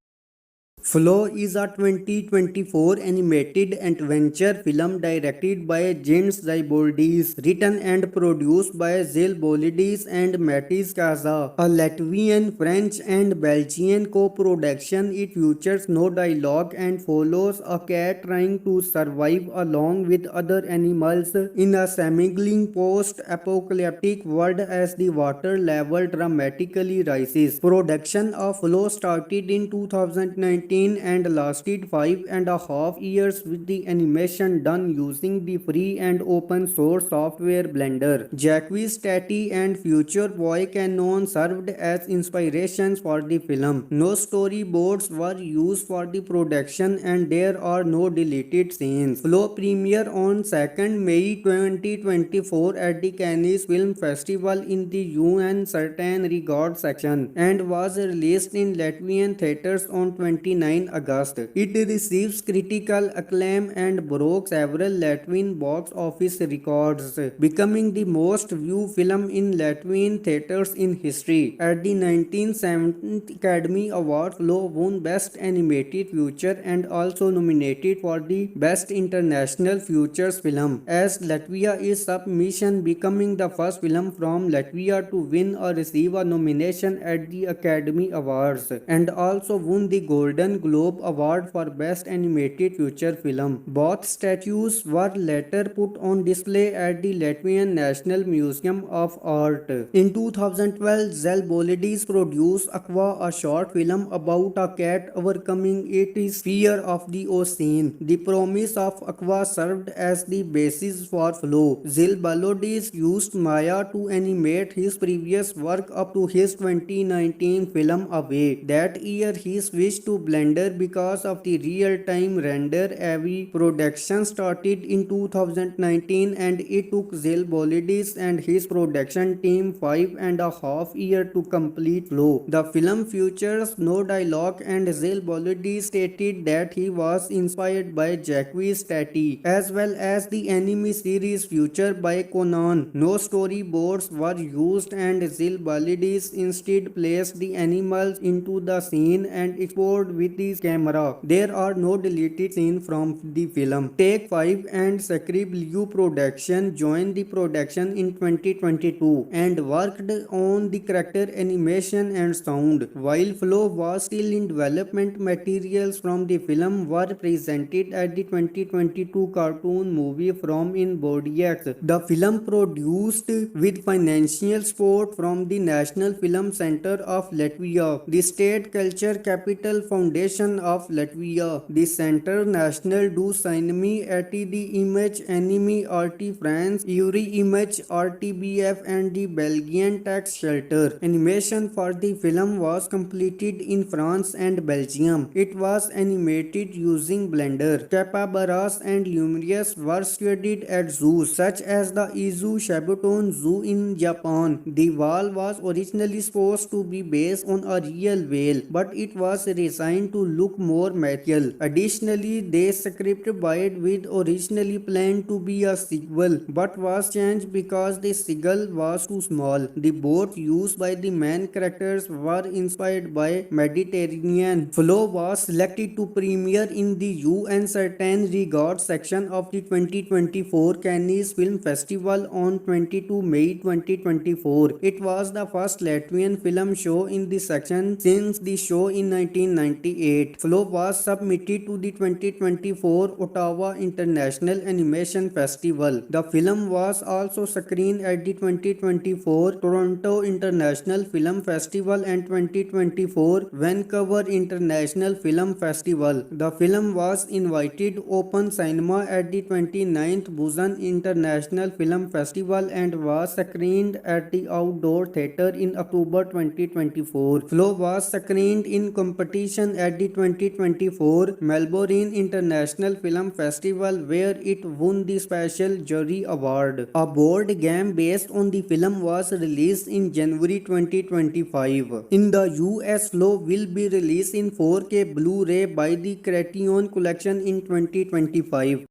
Flo is a 2024 animated adventure film directed by Gints Zilbalodis, written and produced by Zilbalodis and Matiss Kaza, a Latvian, French and Belgian co-production. It features no dialogue and follows a cat trying to survive along with other animals in a seemingly post-apocalyptic world as the water level dramatically rises. Production of Flo started in 2019 and lasted 5.5 years with the animation done using the free and open source software Blender. Jacques, Tati and future boy Conan served as inspirations for the film. No storyboards were used for the production and there are no deleted scenes. Flo premiered on 2nd May 2024 at the Cannes Film Festival in the UN Certain Regards section and was released in Latvian theaters on 29 August. It receives critical acclaim and broke several Latvian box office records, becoming the most viewed film in Latvian theaters in history. At the 1970 Academy Awards, Flo won Best Animated Feature and also nominated for the Best International Features Film, as Latvia is submission, becoming the first film from Latvia to win or receive a nomination at the Academy Awards, and also won the Golden Globe Award for Best Animated Feature Film. Both statues were later put on display at the Latvian National Museum of Art. In 2012, Zilbalodis produced Aqua, a short film about a cat overcoming its fear of the ocean. The promise of Aqua served as the basis for Flo. Zilbalodis used Maya to animate his previous work up to his 2019 film Away. That year he switched to Blender because of the real-time render. Heavy production started in 2019 and it took Zilbalodis and his production team 5.5 years to complete Flo. The film features no dialogue and Zilbalodis stated that he was inspired by Jacques, Tati, as well as the anime series featured by Conan. No storyboards were used and Zilbalodis instead placed the animals into the scene and explored with the camera. There are no deleted scenes from the film. Take 5 and Scribble Production joined the production in 2022 and worked on the character animation and sound. While Flo was still in development, materials from the film were presented at the 2022 cartoon movie From in Bodiacs. The film produced with financial support from the National Film Center of Latvia, the State Culture Capital Foundation, Foundation of Latvia, the Centre National du Cinéma et the Image Anime Art France, Uri Image RTBF and the Belgian Tax Shelter. Animation for the film was completed in France and Belgium. It was animated using Blender. Capybaras and lemurs were studied at zoos such as the Izu Shabuton Zoo in Japan. The whale was originally supposed to be based on a real whale, but it was redesigned to look more mythical. Additionally, the script bite with originally planned to be a sequel, but was changed because the seagull was too small. The boat used by the main characters were inspired by Mediterranean. Flow was selected to premiere in the UN Certain Regards section of the 2024 Cannes Film Festival on 22 May 2024. It was the first Latvian film show in the section since the show in 1998. Flow was submitted to the 2024 Ottawa International Animation Festival. The film was also screened at the 2024 Toronto International Film Festival and 2024 Vancouver International Film Festival. The film was invited open cinema at the 29th Busan International Film Festival and was screened at the Outdoor Theatre in October 2024. Flow was screened in competition at the 2024 Melbourne International Film Festival where it won the Special Jury Award. A board game based on the film was released in January 2025. In the US, Flow will be released in 4K Blu-ray by the Criterion Collection in 2025.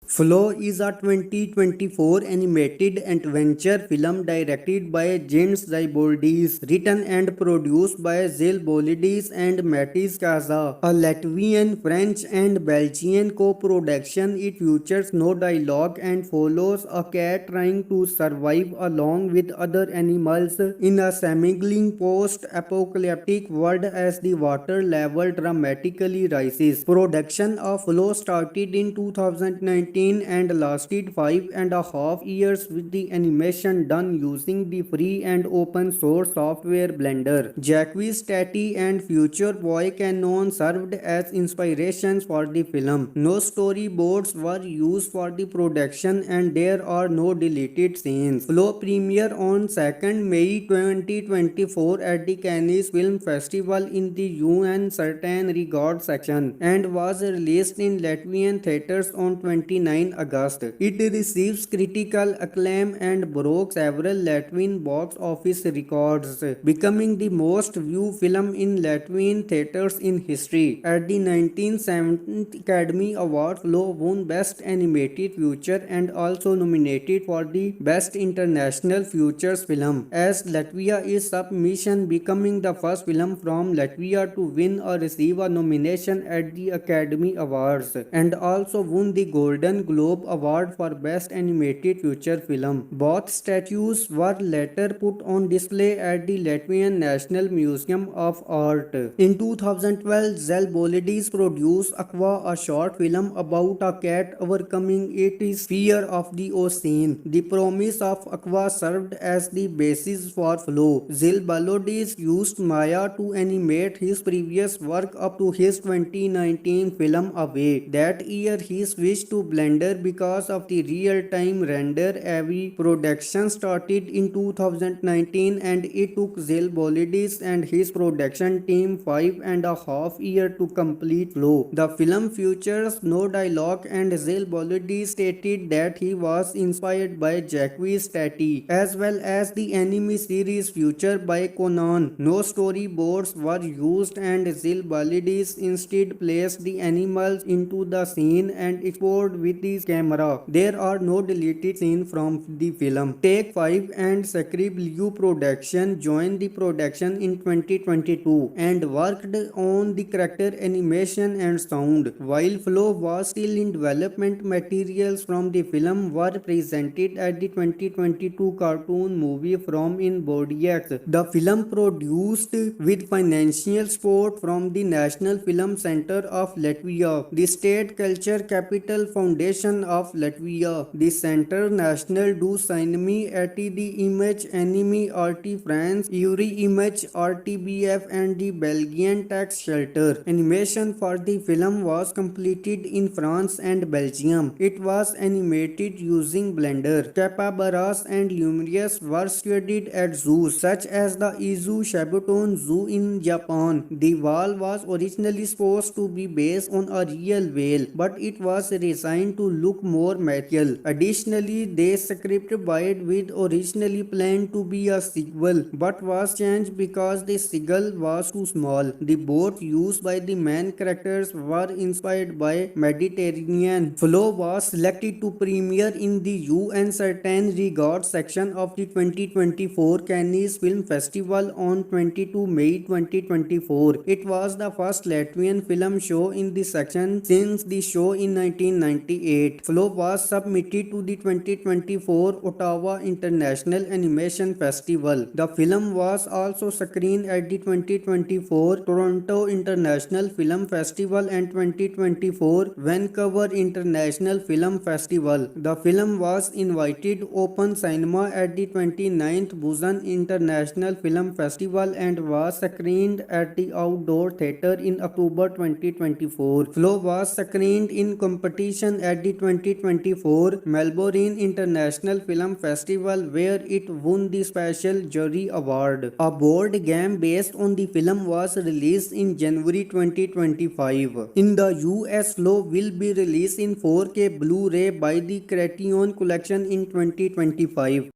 Flow is a 2024 animated adventure film directed by Gints Zilbalodis, written and produced by Zilbalodis and Matiss Kaza, a Latvian, French and Belgian co-production. It features no dialogue and follows a cat trying to survive along with other animals in a semi-glowing post-apocalyptic world as the water level dramatically rises. Production of Flow started in 2019 and lasted 5.5 years with the animation done using the free and open source software Blender. Jacques, Tati and future boy Conan served as inspirations for the film. No storyboards were used for the production and there are no deleted scenes. Flow premiere on 2nd May 2024 at the Cannes Film Festival in the UN Certain Regards section and was released in Latvian theaters on 29 August. It receives critical acclaim and broke several Latvian box office records, becoming the most viewed film in Latvian theaters in history. At the 1970 Academy Award, Flow won Best Animated Feature and also nominated for the Best International Features Film, as Latvia is submission, becoming the first film from Latvia to win or receive a nomination at the Academy Awards, and also won the Golden Globe Award for Best Animated Feature Film. Both statues were later put on display at the Latvian National Museum of Art. In 2012, Zilbalodis produced Aqua, a short film about a cat overcoming its fear of the ocean. The promise of Aqua served as the basis for Flow. Zilbalodis used Maya to animate his previous work up to his 2019 film Away. That year he switched to Blender because of the real-time render-heavy production started in 2019 and it took Zilbalodis and his production team 5.5 years to complete Flow. The film features no dialogue and Zilbalodis stated that he was inspired by Jacques, Tati, as well as the anime series featured by Conan. No storyboards were used and Zilbalodis instead placed the animals into the scene and explored with his camera. There are no deleted scenes from the film. Take 5 and Scribble Production joined the production in 2022 and worked on the character animation and sound. While Flow was still in development, materials from the film were presented at the 2022 cartoon movie from in Bodiacs. The film produced with financial support from the National Film Center of Latvia, the State Culture Capital Foundation Foundation of Latvia, the Centre National du Cinéma et the Image Anime Art France, Uri Image RTBF and the Belgian Tax Shelter. Animation for the film was completed in France and Belgium. It was animated using Blender. Capybaras and lemurs were studied at zoos such as the Izu Shabuton Zoo in Japan. The whale was originally supposed to be based on a real whale, but it was redesigned to look more material. Additionally, the script bite with originally planned to be a sequel, but was changed because the seagull was too small. The boat used by the main characters were inspired by Mediterranean. Flow was selected to premiere in the UN Certain Regards section of the 2024 Cannes Film Festival on 22 May 2024. It was the first Latvian film show in the section since the show in 1998. Flow was submitted to the 2024 Ottawa International Animation Festival. The film was also screened at the 2024 Toronto International Film Festival and 2024 Vancouver International Film Festival. The film was invited open cinema at the 29th Busan International Film Festival and was screened at the Outdoor Theatre in October 2024. Flow was screened in competition at the 2024 Melbourne International Film Festival where it won the Special Jury Award. A board game based on the film was released in January 2025. In the US, Flow will be released in 4K Blu-ray by the Criterion Collection in 2025.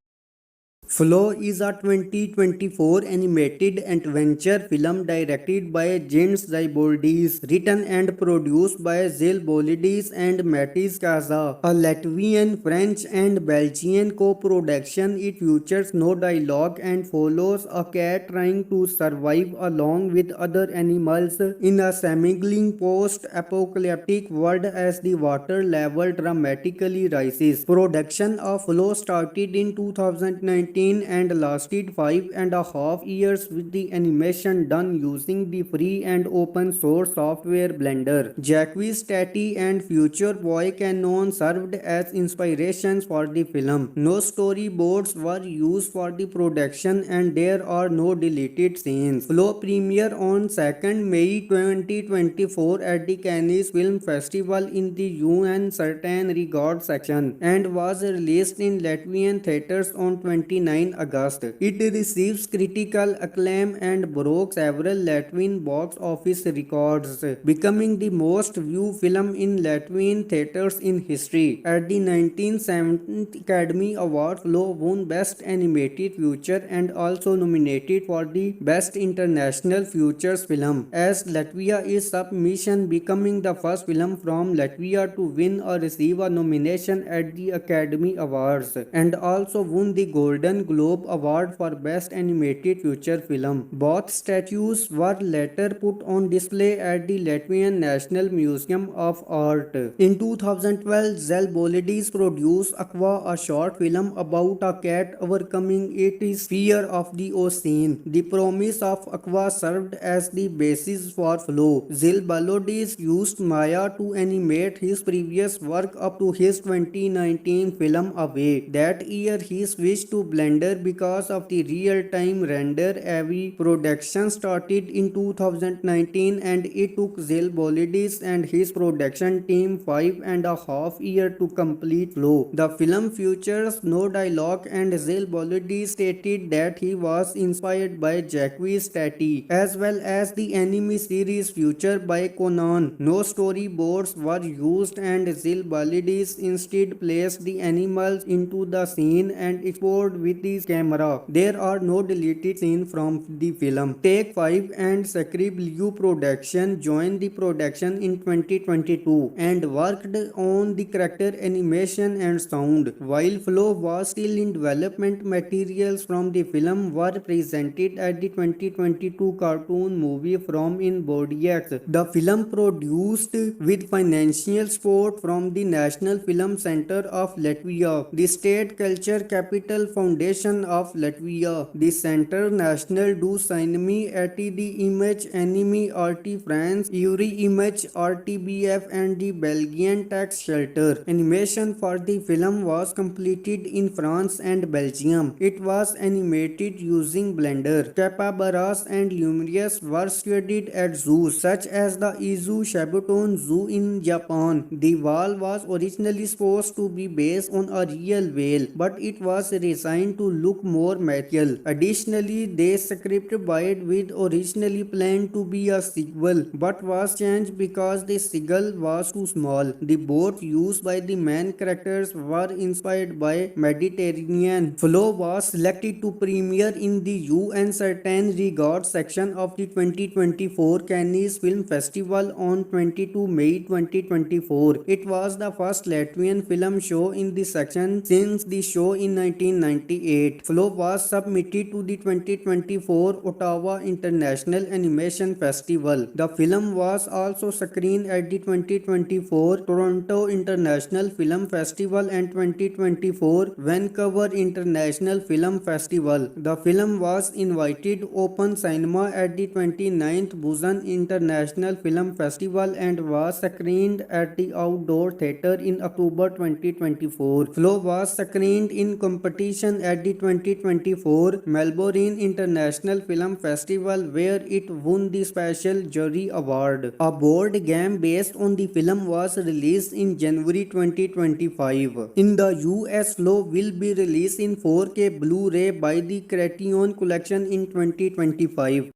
Flow is a 2024 animated adventure film directed by Gints Zilbalodis, written and produced by Zilbalodis and Matiss Kaza, a Latvian, French and Belgian co-production. It features no dialogue and follows a cat trying to survive along with other animals in a semi-glowing post-apocalyptic world as the water level dramatically rises. Production of Flow started in 2019 and lasted 5.5 years with the animation done using the free and open source software Blender. Jacques, Tati and future boy Conan served as inspirations for the film. No storyboards were used for the production and there are no deleted scenes. Flow premiere on 2nd May 2024 at the Cannes Film Festival in the UN Certain Regards section and was released in Latvian theaters on 29 August. It receives critical acclaim and broke several Latvian box office records, becoming the most viewed film in Latvian theaters in history. At the 1970th Academy Award, Flow won Best Animated Feature and also nominated for the Best International Features Film, as Latvia is submission, becoming the first film from Latvia to win or receive a nomination at the Academy Awards, and also won the Golden Globe Award for Best Animated Feature Film. Both statues were later put on display at the Latvian National Museum of Art. In 2012, Zilbalodis produced Aqua, a short film about a cat overcoming its fear of the ocean. The promise of Aqua served as the basis for Flow. Zilbalodis used Maya to animate his previous work up to his 2019 film Away. That year he switched to Blender because of the real-time render-heavy production started in 2019 and it took Zilbalodis and his production team 5.5 years to complete Flow. The film features no dialogue and Zilbalodis stated that he was inspired by Jacques Tati as well as the anime series featured by Conan. No storyboards were used and Zilbalodis instead placed the animals into the scene and explored with the camera. There are no deleted scenes from the film. Take 5 and Sacri Blue Production joined the production in 2022 and worked on the character animation and sound. While Flow was still in development, materials from the film were presented at the 2022 cartoon movie from in Bodiacs. The film produced with financial support from the National Film Center of Latvia, the State Culture Capital Foundation foundation of Latvia. The Centre National du Cinéma at the Image Enemy RT France, Uri Image RTBF and the Belgian tax shelter. Animation for the film was completed in France and Belgium. It was animated using Blender. Capybaras and lemurs were studied at zoos such as the Izu Shabuton Zoo in Japan. The whale was originally supposed to be based on a real whale, but it was resigned to look more material. Additionally, the script Bite with originally planned to be a sequel, but was changed because the seagull was too small. The boat used by the main characters were inspired by Mediterranean. Flow was selected to premiere in the UN Certain Regards section of the 2024 Cannes Film Festival on 22 May 2024. It was the first Latvian film show in the section since the show in 1998. Flow was submitted to the 2024 Ottawa International Animation Festival. The film was also screened at the 2024 Toronto International Film Festival and 2024 Vancouver International Film Festival. The film was invited open cinema at the 29th Busan International Film Festival and was screened at the Outdoor Theatre in October 2024. Flow was screened in competition at the 2024 Melbourne International Film Festival where it won the Special Jury Award. A board game based on the film was released in January 2025. In the US, Flow will be released in 4K Blu-ray by the Criterion Collection in 2025.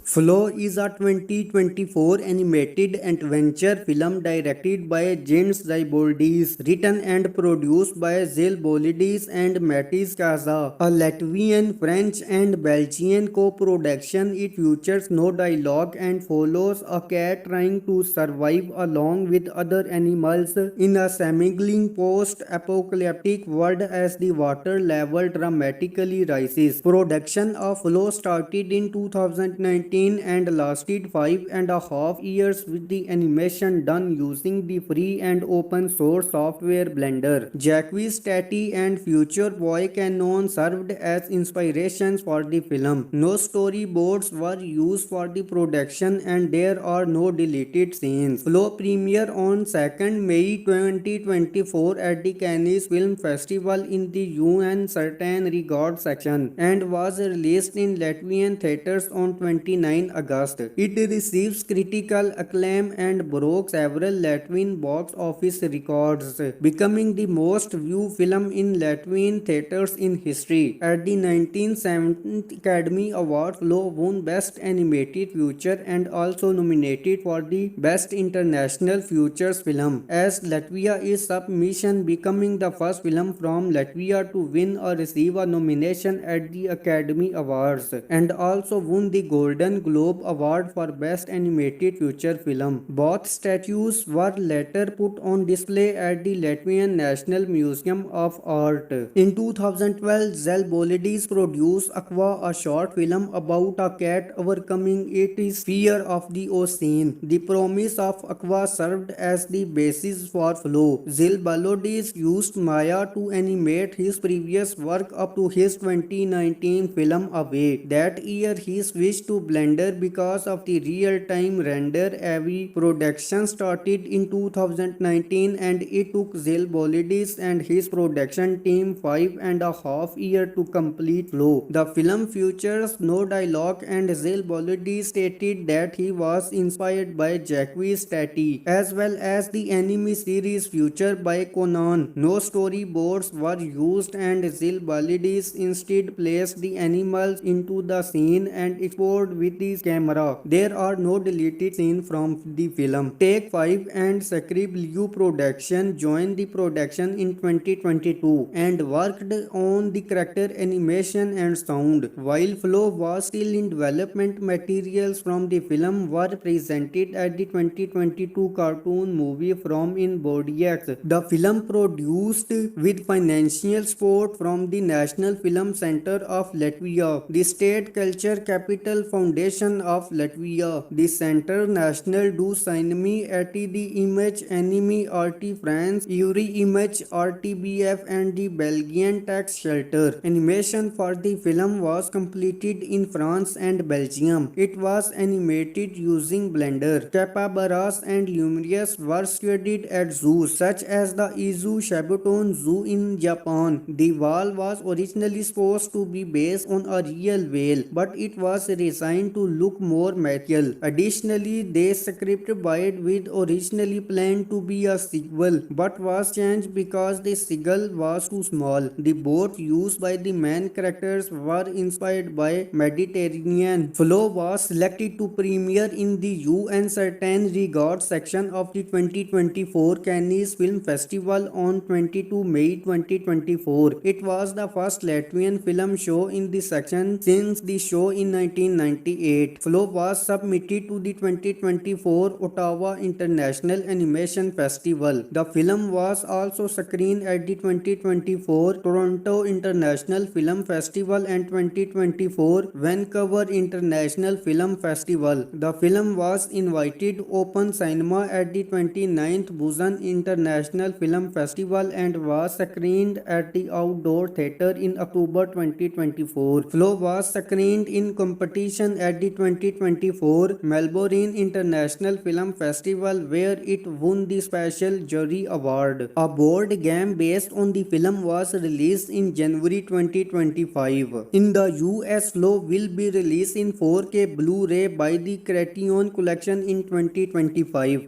Flow is a 2024 animated adventure film directed by Gints Zilbalodis, written and produced by Zilbalodis and Matiss Kaza, a Latvian, French and Belgian co-production. It features no dialogue and follows a cat trying to survive along with other animals in a seemingly post-apocalyptic world as the water level dramatically rises. Production of Flow started in 2019 and lasted 5.5 years with the animation done using the free and open source software Blender. Jacques, Tati and future boy Conan served as inspirations for the film. No storyboards were used for the production and there are no deleted scenes. Flow premiere on 2nd May 2024 at the Cannes Film Festival in the UN Certain Regards section and was released in Latvian theaters on 29 August. It receives critical acclaim and broke several Latvian box office records, becoming the most viewed film in Latvian theaters in history. At the 1970 Academy Awards, Flow won Best Animated Feature and also nominated for the Best International Features Film, as Latvia is submission, becoming the first film from Latvia to win or receive a nomination at the Academy Awards, and also won the Golden Globe Award for Best Animated Feature Film. Both statues were later put on display at the Latvian National Museum of Art. In 2012, Zilbalodis produced Aqua, a short film about a cat overcoming its fear of the ocean. The promise of Aqua served as the basis for Flow. Zilbalodis used Maya to animate his previous work up to his 2019 film Away. That year he switched to Blender because of the real-time render. Heavy production started in 2019 and it took Zilbalodis and his production team 5.5 years to complete Flow. The film features no dialogue and Zilbalodis stated that he was inspired by Jacques, Tati, as well as the anime series featured by Conan. No storyboards were used and Zilbalodis instead placed the animals into the scene and explored with his camera. There are no deleted scenes from the film. Take 5 and Scribble Production joined the production in 2022 and worked on the character animation and sound. While Flow was still in development, materials from the film were presented at the 2022 cartoon movie from in Bodiacs. The film produced with financial support from the National Film Center of Latvia, the State Culture Capital Foundation, Foundation of Latvia, the Centre National du Cinéma et the Image Anime Art France, Uri Image RTBF and the Belgian Tax Shelter. Animation for the film was completed in France and Belgium. It was animated using Blender. Capybaras and lemurs were studied at zoos such as the Izu Shabuton Zoo in Japan. The whale was originally supposed to be based on a real whale, but it was redesigned to look more mythical. Additionally, the script bite with originally planned to be a sequel, but was changed because the seagull was too small. The boat used by the main characters were inspired by Mediterranean. Flow was selected to premiere in the UN Certain Regards section of the 2024 Cannes Film Festival on 22 May 2024. It was the first Latvian film show in the section since the show in 1998. Flow was submitted to the 2024 Ottawa International Animation Festival. The film was also screened at the 2024 Toronto International Film Festival and 2024 Vancouver International Film Festival. The film was invited open cinema at the 29th Busan International Film Festival and was screened at the Outdoor Theatre in October 2024. Flow was screened in competition at the 2024 Melbourne International Film Festival where it won the Special Jury Award. A board game based on the film was released in January 2025. In the US, Flow will be released in 4K Blu-ray by the Criterion Collection in 2025.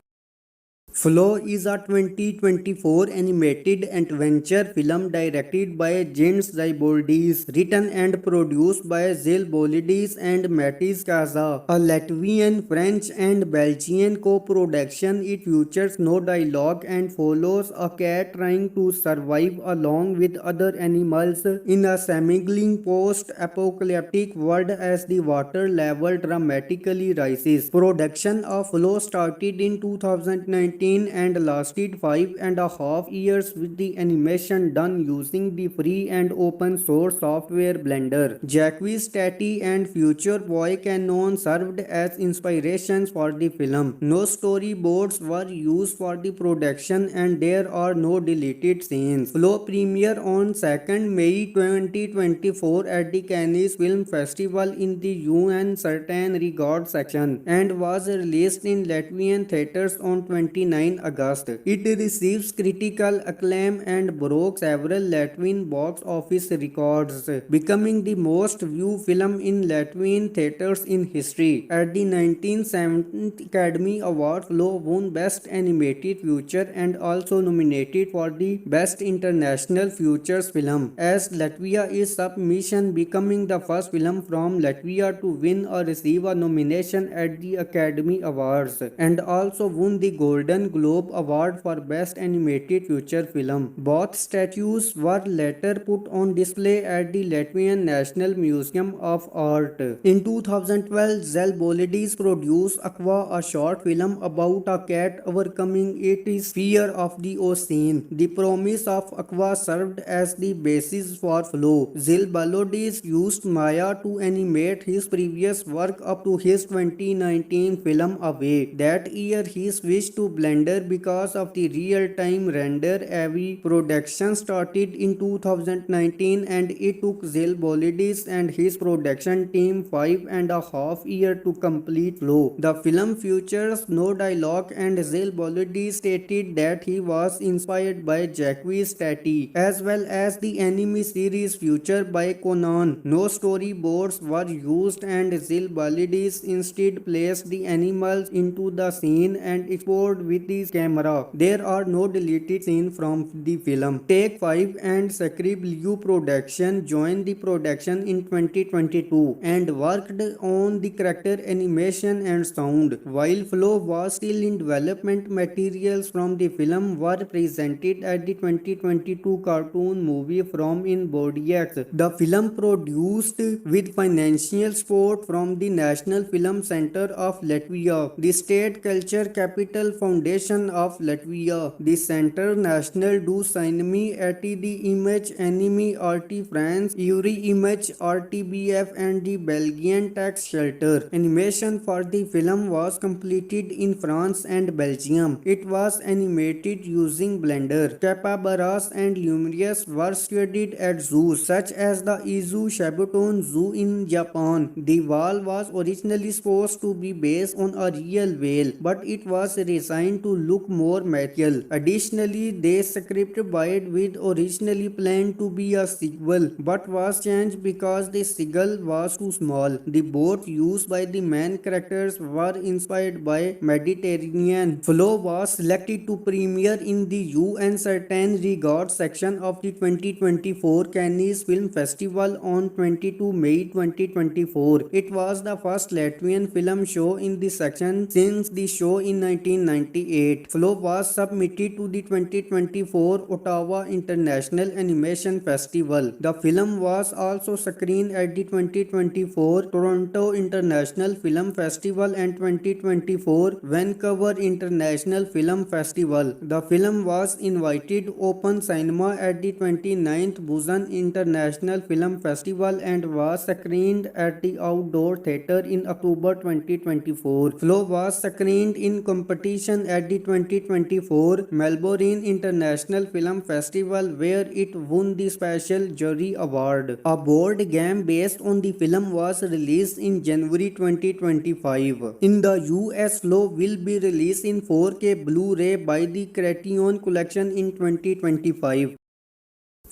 Flow is a 2024 animated adventure film directed by Gints Zilbalodis, written and produced by Zilbalodis and Matiss Kaza, a Latvian, French and Belgian co-production. It features no dialogue and follows a cat trying to survive along with other animals in a semi-glowing post-apocalyptic world as the water level dramatically rises. Production of Flow started in 2019 and lasted 5.5 years with the animation done using the free and open source software Blender. Jacques, Tati and future boy Conan served as inspirations for the film. No storyboards were used for the production and there are no deleted scenes. Flow premiere on 2nd May 2024 at the Cannes Film Festival in the UN Certain Regards section and was released in Latvian theaters on 29 August. It receives critical acclaim and broke several Latvian box office records, becoming the most viewed film in Latvian theaters in history. At the 1970 Academy Award, Flow won Best Animated Feature and also nominated for the Best International Features Film, as Latvia is submission, becoming the first film from Latvia to win or receive a nomination at the Academy Awards, and also won the Golden Globe Award for Best Animated Feature Film. Both statues were later put on display at the Latvian National Museum of Art. In 2012, Zilbalodis produced Aqua, a short film about a cat overcoming its fear of the ocean. The promise of Aqua served as the basis for Flow. Zilbalodis used Maya to animate his previous work up to his 2019 film Away. That year he switched to Blender because of the real-time render-heavy production started in 2019 and it took Zilbalodis and his production team 5.5 years to complete Flow. The film features no dialogue and Zilbalodis stated that he was inspired by Jacques, Tati, as well as the anime series featured by Conan. No storyboards were used and Zilbalodis instead placed the animals into the scene and explored with his camera. There are no deleted scenes from the film. Take 5 and Sacred Blue Production joined the production in 2022 and worked on the character animation and sound. While Flow was still in development, materials from the film were presented at the 2022 cartoon movie from in Bodiacs. The film produced with financial support from the National Film Center of Latvia, the State Culture Capital Foundation Foundation of Latvia, the Centre National du Cinéma et the Image Anime Art France, Uri Image RTBF and the Belgian Tax Shelter. Animation for the film was completed in France and Belgium. It was animated using Blender. Capybaras and lemurs were studied at zoos such as the Izu Shabuton Zoo in Japan. The whale was originally supposed to be based on a real whale, but it was redesigned to look more material. Additionally, the script bite with originally planned to be a sequel, but was changed because the seagull was too small. The boats used by the main characters were inspired by Mediterranean. Flow was selected to premiere in the UN Certain Regards section of the 2024 Cannes Film Festival on 22 May 2024. It was the first Latvian film show in the section since the show in 1998. Flow was submitted to the 2024 Ottawa International Animation Festival. The film was also screened at the 2024 Toronto International Film Festival and 2024 Vancouver International Film Festival. The film was invited open cinema at the 29th Busan International Film Festival and was screened at the Outdoor Theatre in October 2024. Flow was screened in competition at the 2024 Melbourne International Film Festival where it won the Special Jury Award. A board game based on the film was released in January 2025. In the US, Flow will be released in 4K Blu-ray by the Criterion Collection in 2025.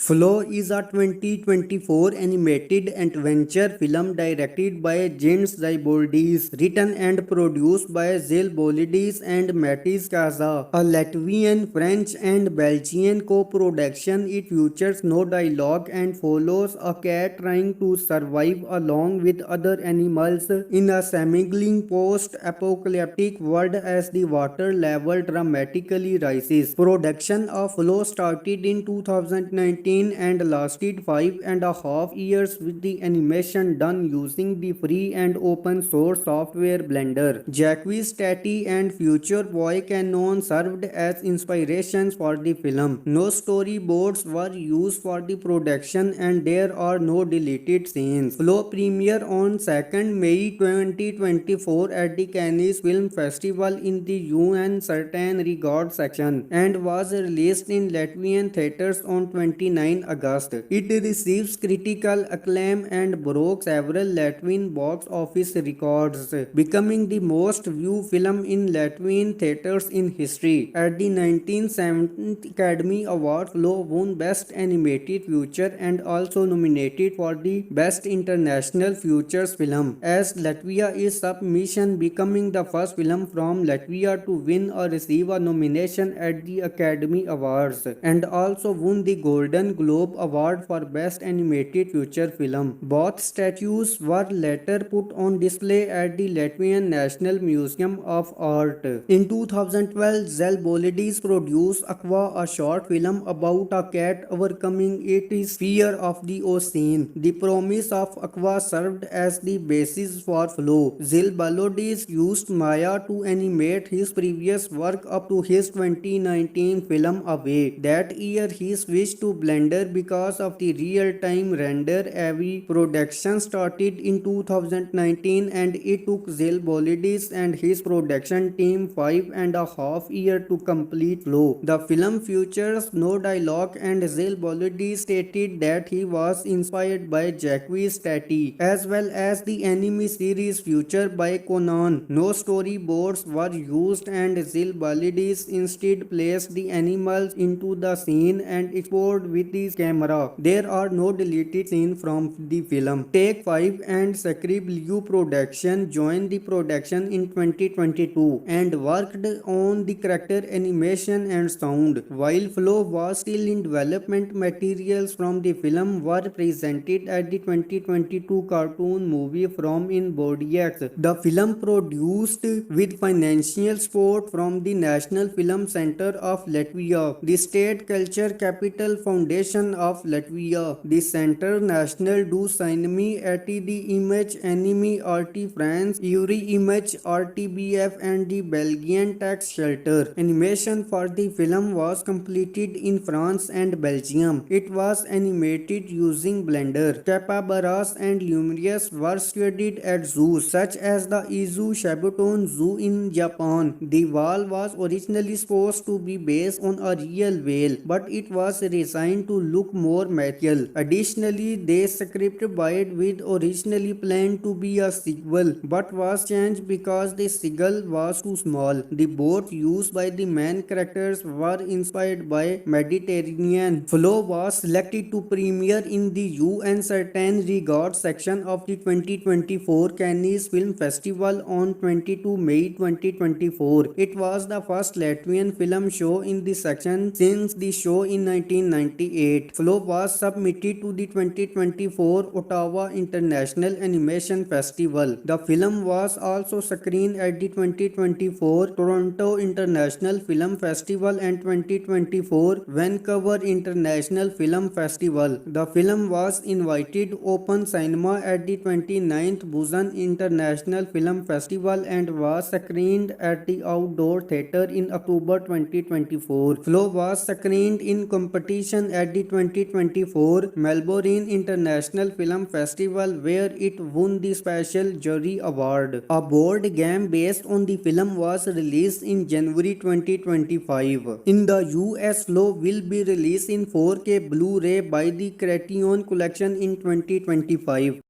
Flow is a 2024 animated adventure film directed by Gints Zilbalodis, written and produced by Zilbalodis and Matiss Kaza, a Latvian, French and Belgian co-production. It features no dialogue and follows a cat trying to survive along with other animals in a seemingly post-apocalyptic world as the water level dramatically rises. Production of Flow started in 2019 and lasted 5.5 years with the animation done using the free and open source software Blender. Jacques, Tati and future boy Conan served as inspirations for the film. No storyboards were used for the production and there are no deleted scenes. Flow premiere on 2nd May 2024 at the Cannes Film Festival in the UN Certain Regards section and was released in Latvian theaters on 29 August. It receives critical acclaim and broke several Latvian box office records, becoming the most viewed film in Latvian theaters in history. At the 1970th Academy Award, Flow won Best Animated Feature and also nominated for the Best International Features Film, as Latvia is submission, becoming the first film from Latvia to win or receive a nomination at the Academy Awards, and also won the Golden Globe Award for Best Animated Feature Film. Both statues were later put on display at the Latvian National Museum of Art. In 2012, Zilbalodis produced Aqua, a short film about a cat overcoming its fear of the ocean. The promise of Aqua served as the basis for Flow. Zilbalodis used Maya to animate his previous work up to his 2019 film Away. That year he switched to Blender because of the real-time render-heavy production started in 2019 and it took Zilbalodis and his production team 5.5 years to complete Flow. The film features no dialogue and Zilbalodis stated that he was inspired by Jacques Tati as well as the anime series featured by Conan. No storyboards were used and Zilbalodis instead placed the animals into the scene and explored with the camera. There are no deleted scenes from the film. Take 5 and Sacri Blue Production joined the production in 2022 and worked on the character animation and sound. While Flow was still in development, materials from the film were presented at the 2022 cartoon movie From in Bodiacs. The film produced with financial support from the National Film Center of Latvia, the State Culture Capital Foundation foundation of Latvia. The Centre National du Cinéma at the Image Enemy RT France, Uri Image RTBF and the Belgian Tax Shelter. Animation for the film was completed in France and Belgium. It was animated using Blender. Capybaras and lemurs were studied at zoos such as the Izu Shabuton Zoo in Japan. The whale was originally supposed to be based on a real whale, but it was resigned to look more material. Additionally, the script bite with originally planned to be a sequel, but was changed because the seagull was too small. The boats used by the main characters were inspired by Mediterranean. Flow was selected to premiere in the UN Certain Regards section of the 2024 Cannes Film Festival on 22 May 2024. It was the first Latvian film show in the section since the show in 1998. Flow was submitted to the 2024 Ottawa International Animation Festival. The film was also screened at the 2024 Toronto International Film Festival and 2024 Vancouver International Film Festival. The film was invited open cinema at the 29th Busan International Film Festival and was screened at the Outdoor Theatre in October 2024. Flow was screened in competition at the 2024 Melbourne International Film Festival where it won the Special Jury Award. A board game based on the film was released in January 2025. In the US, Flow will be released in 4K Blu-ray by the Criterion Collection in 2025.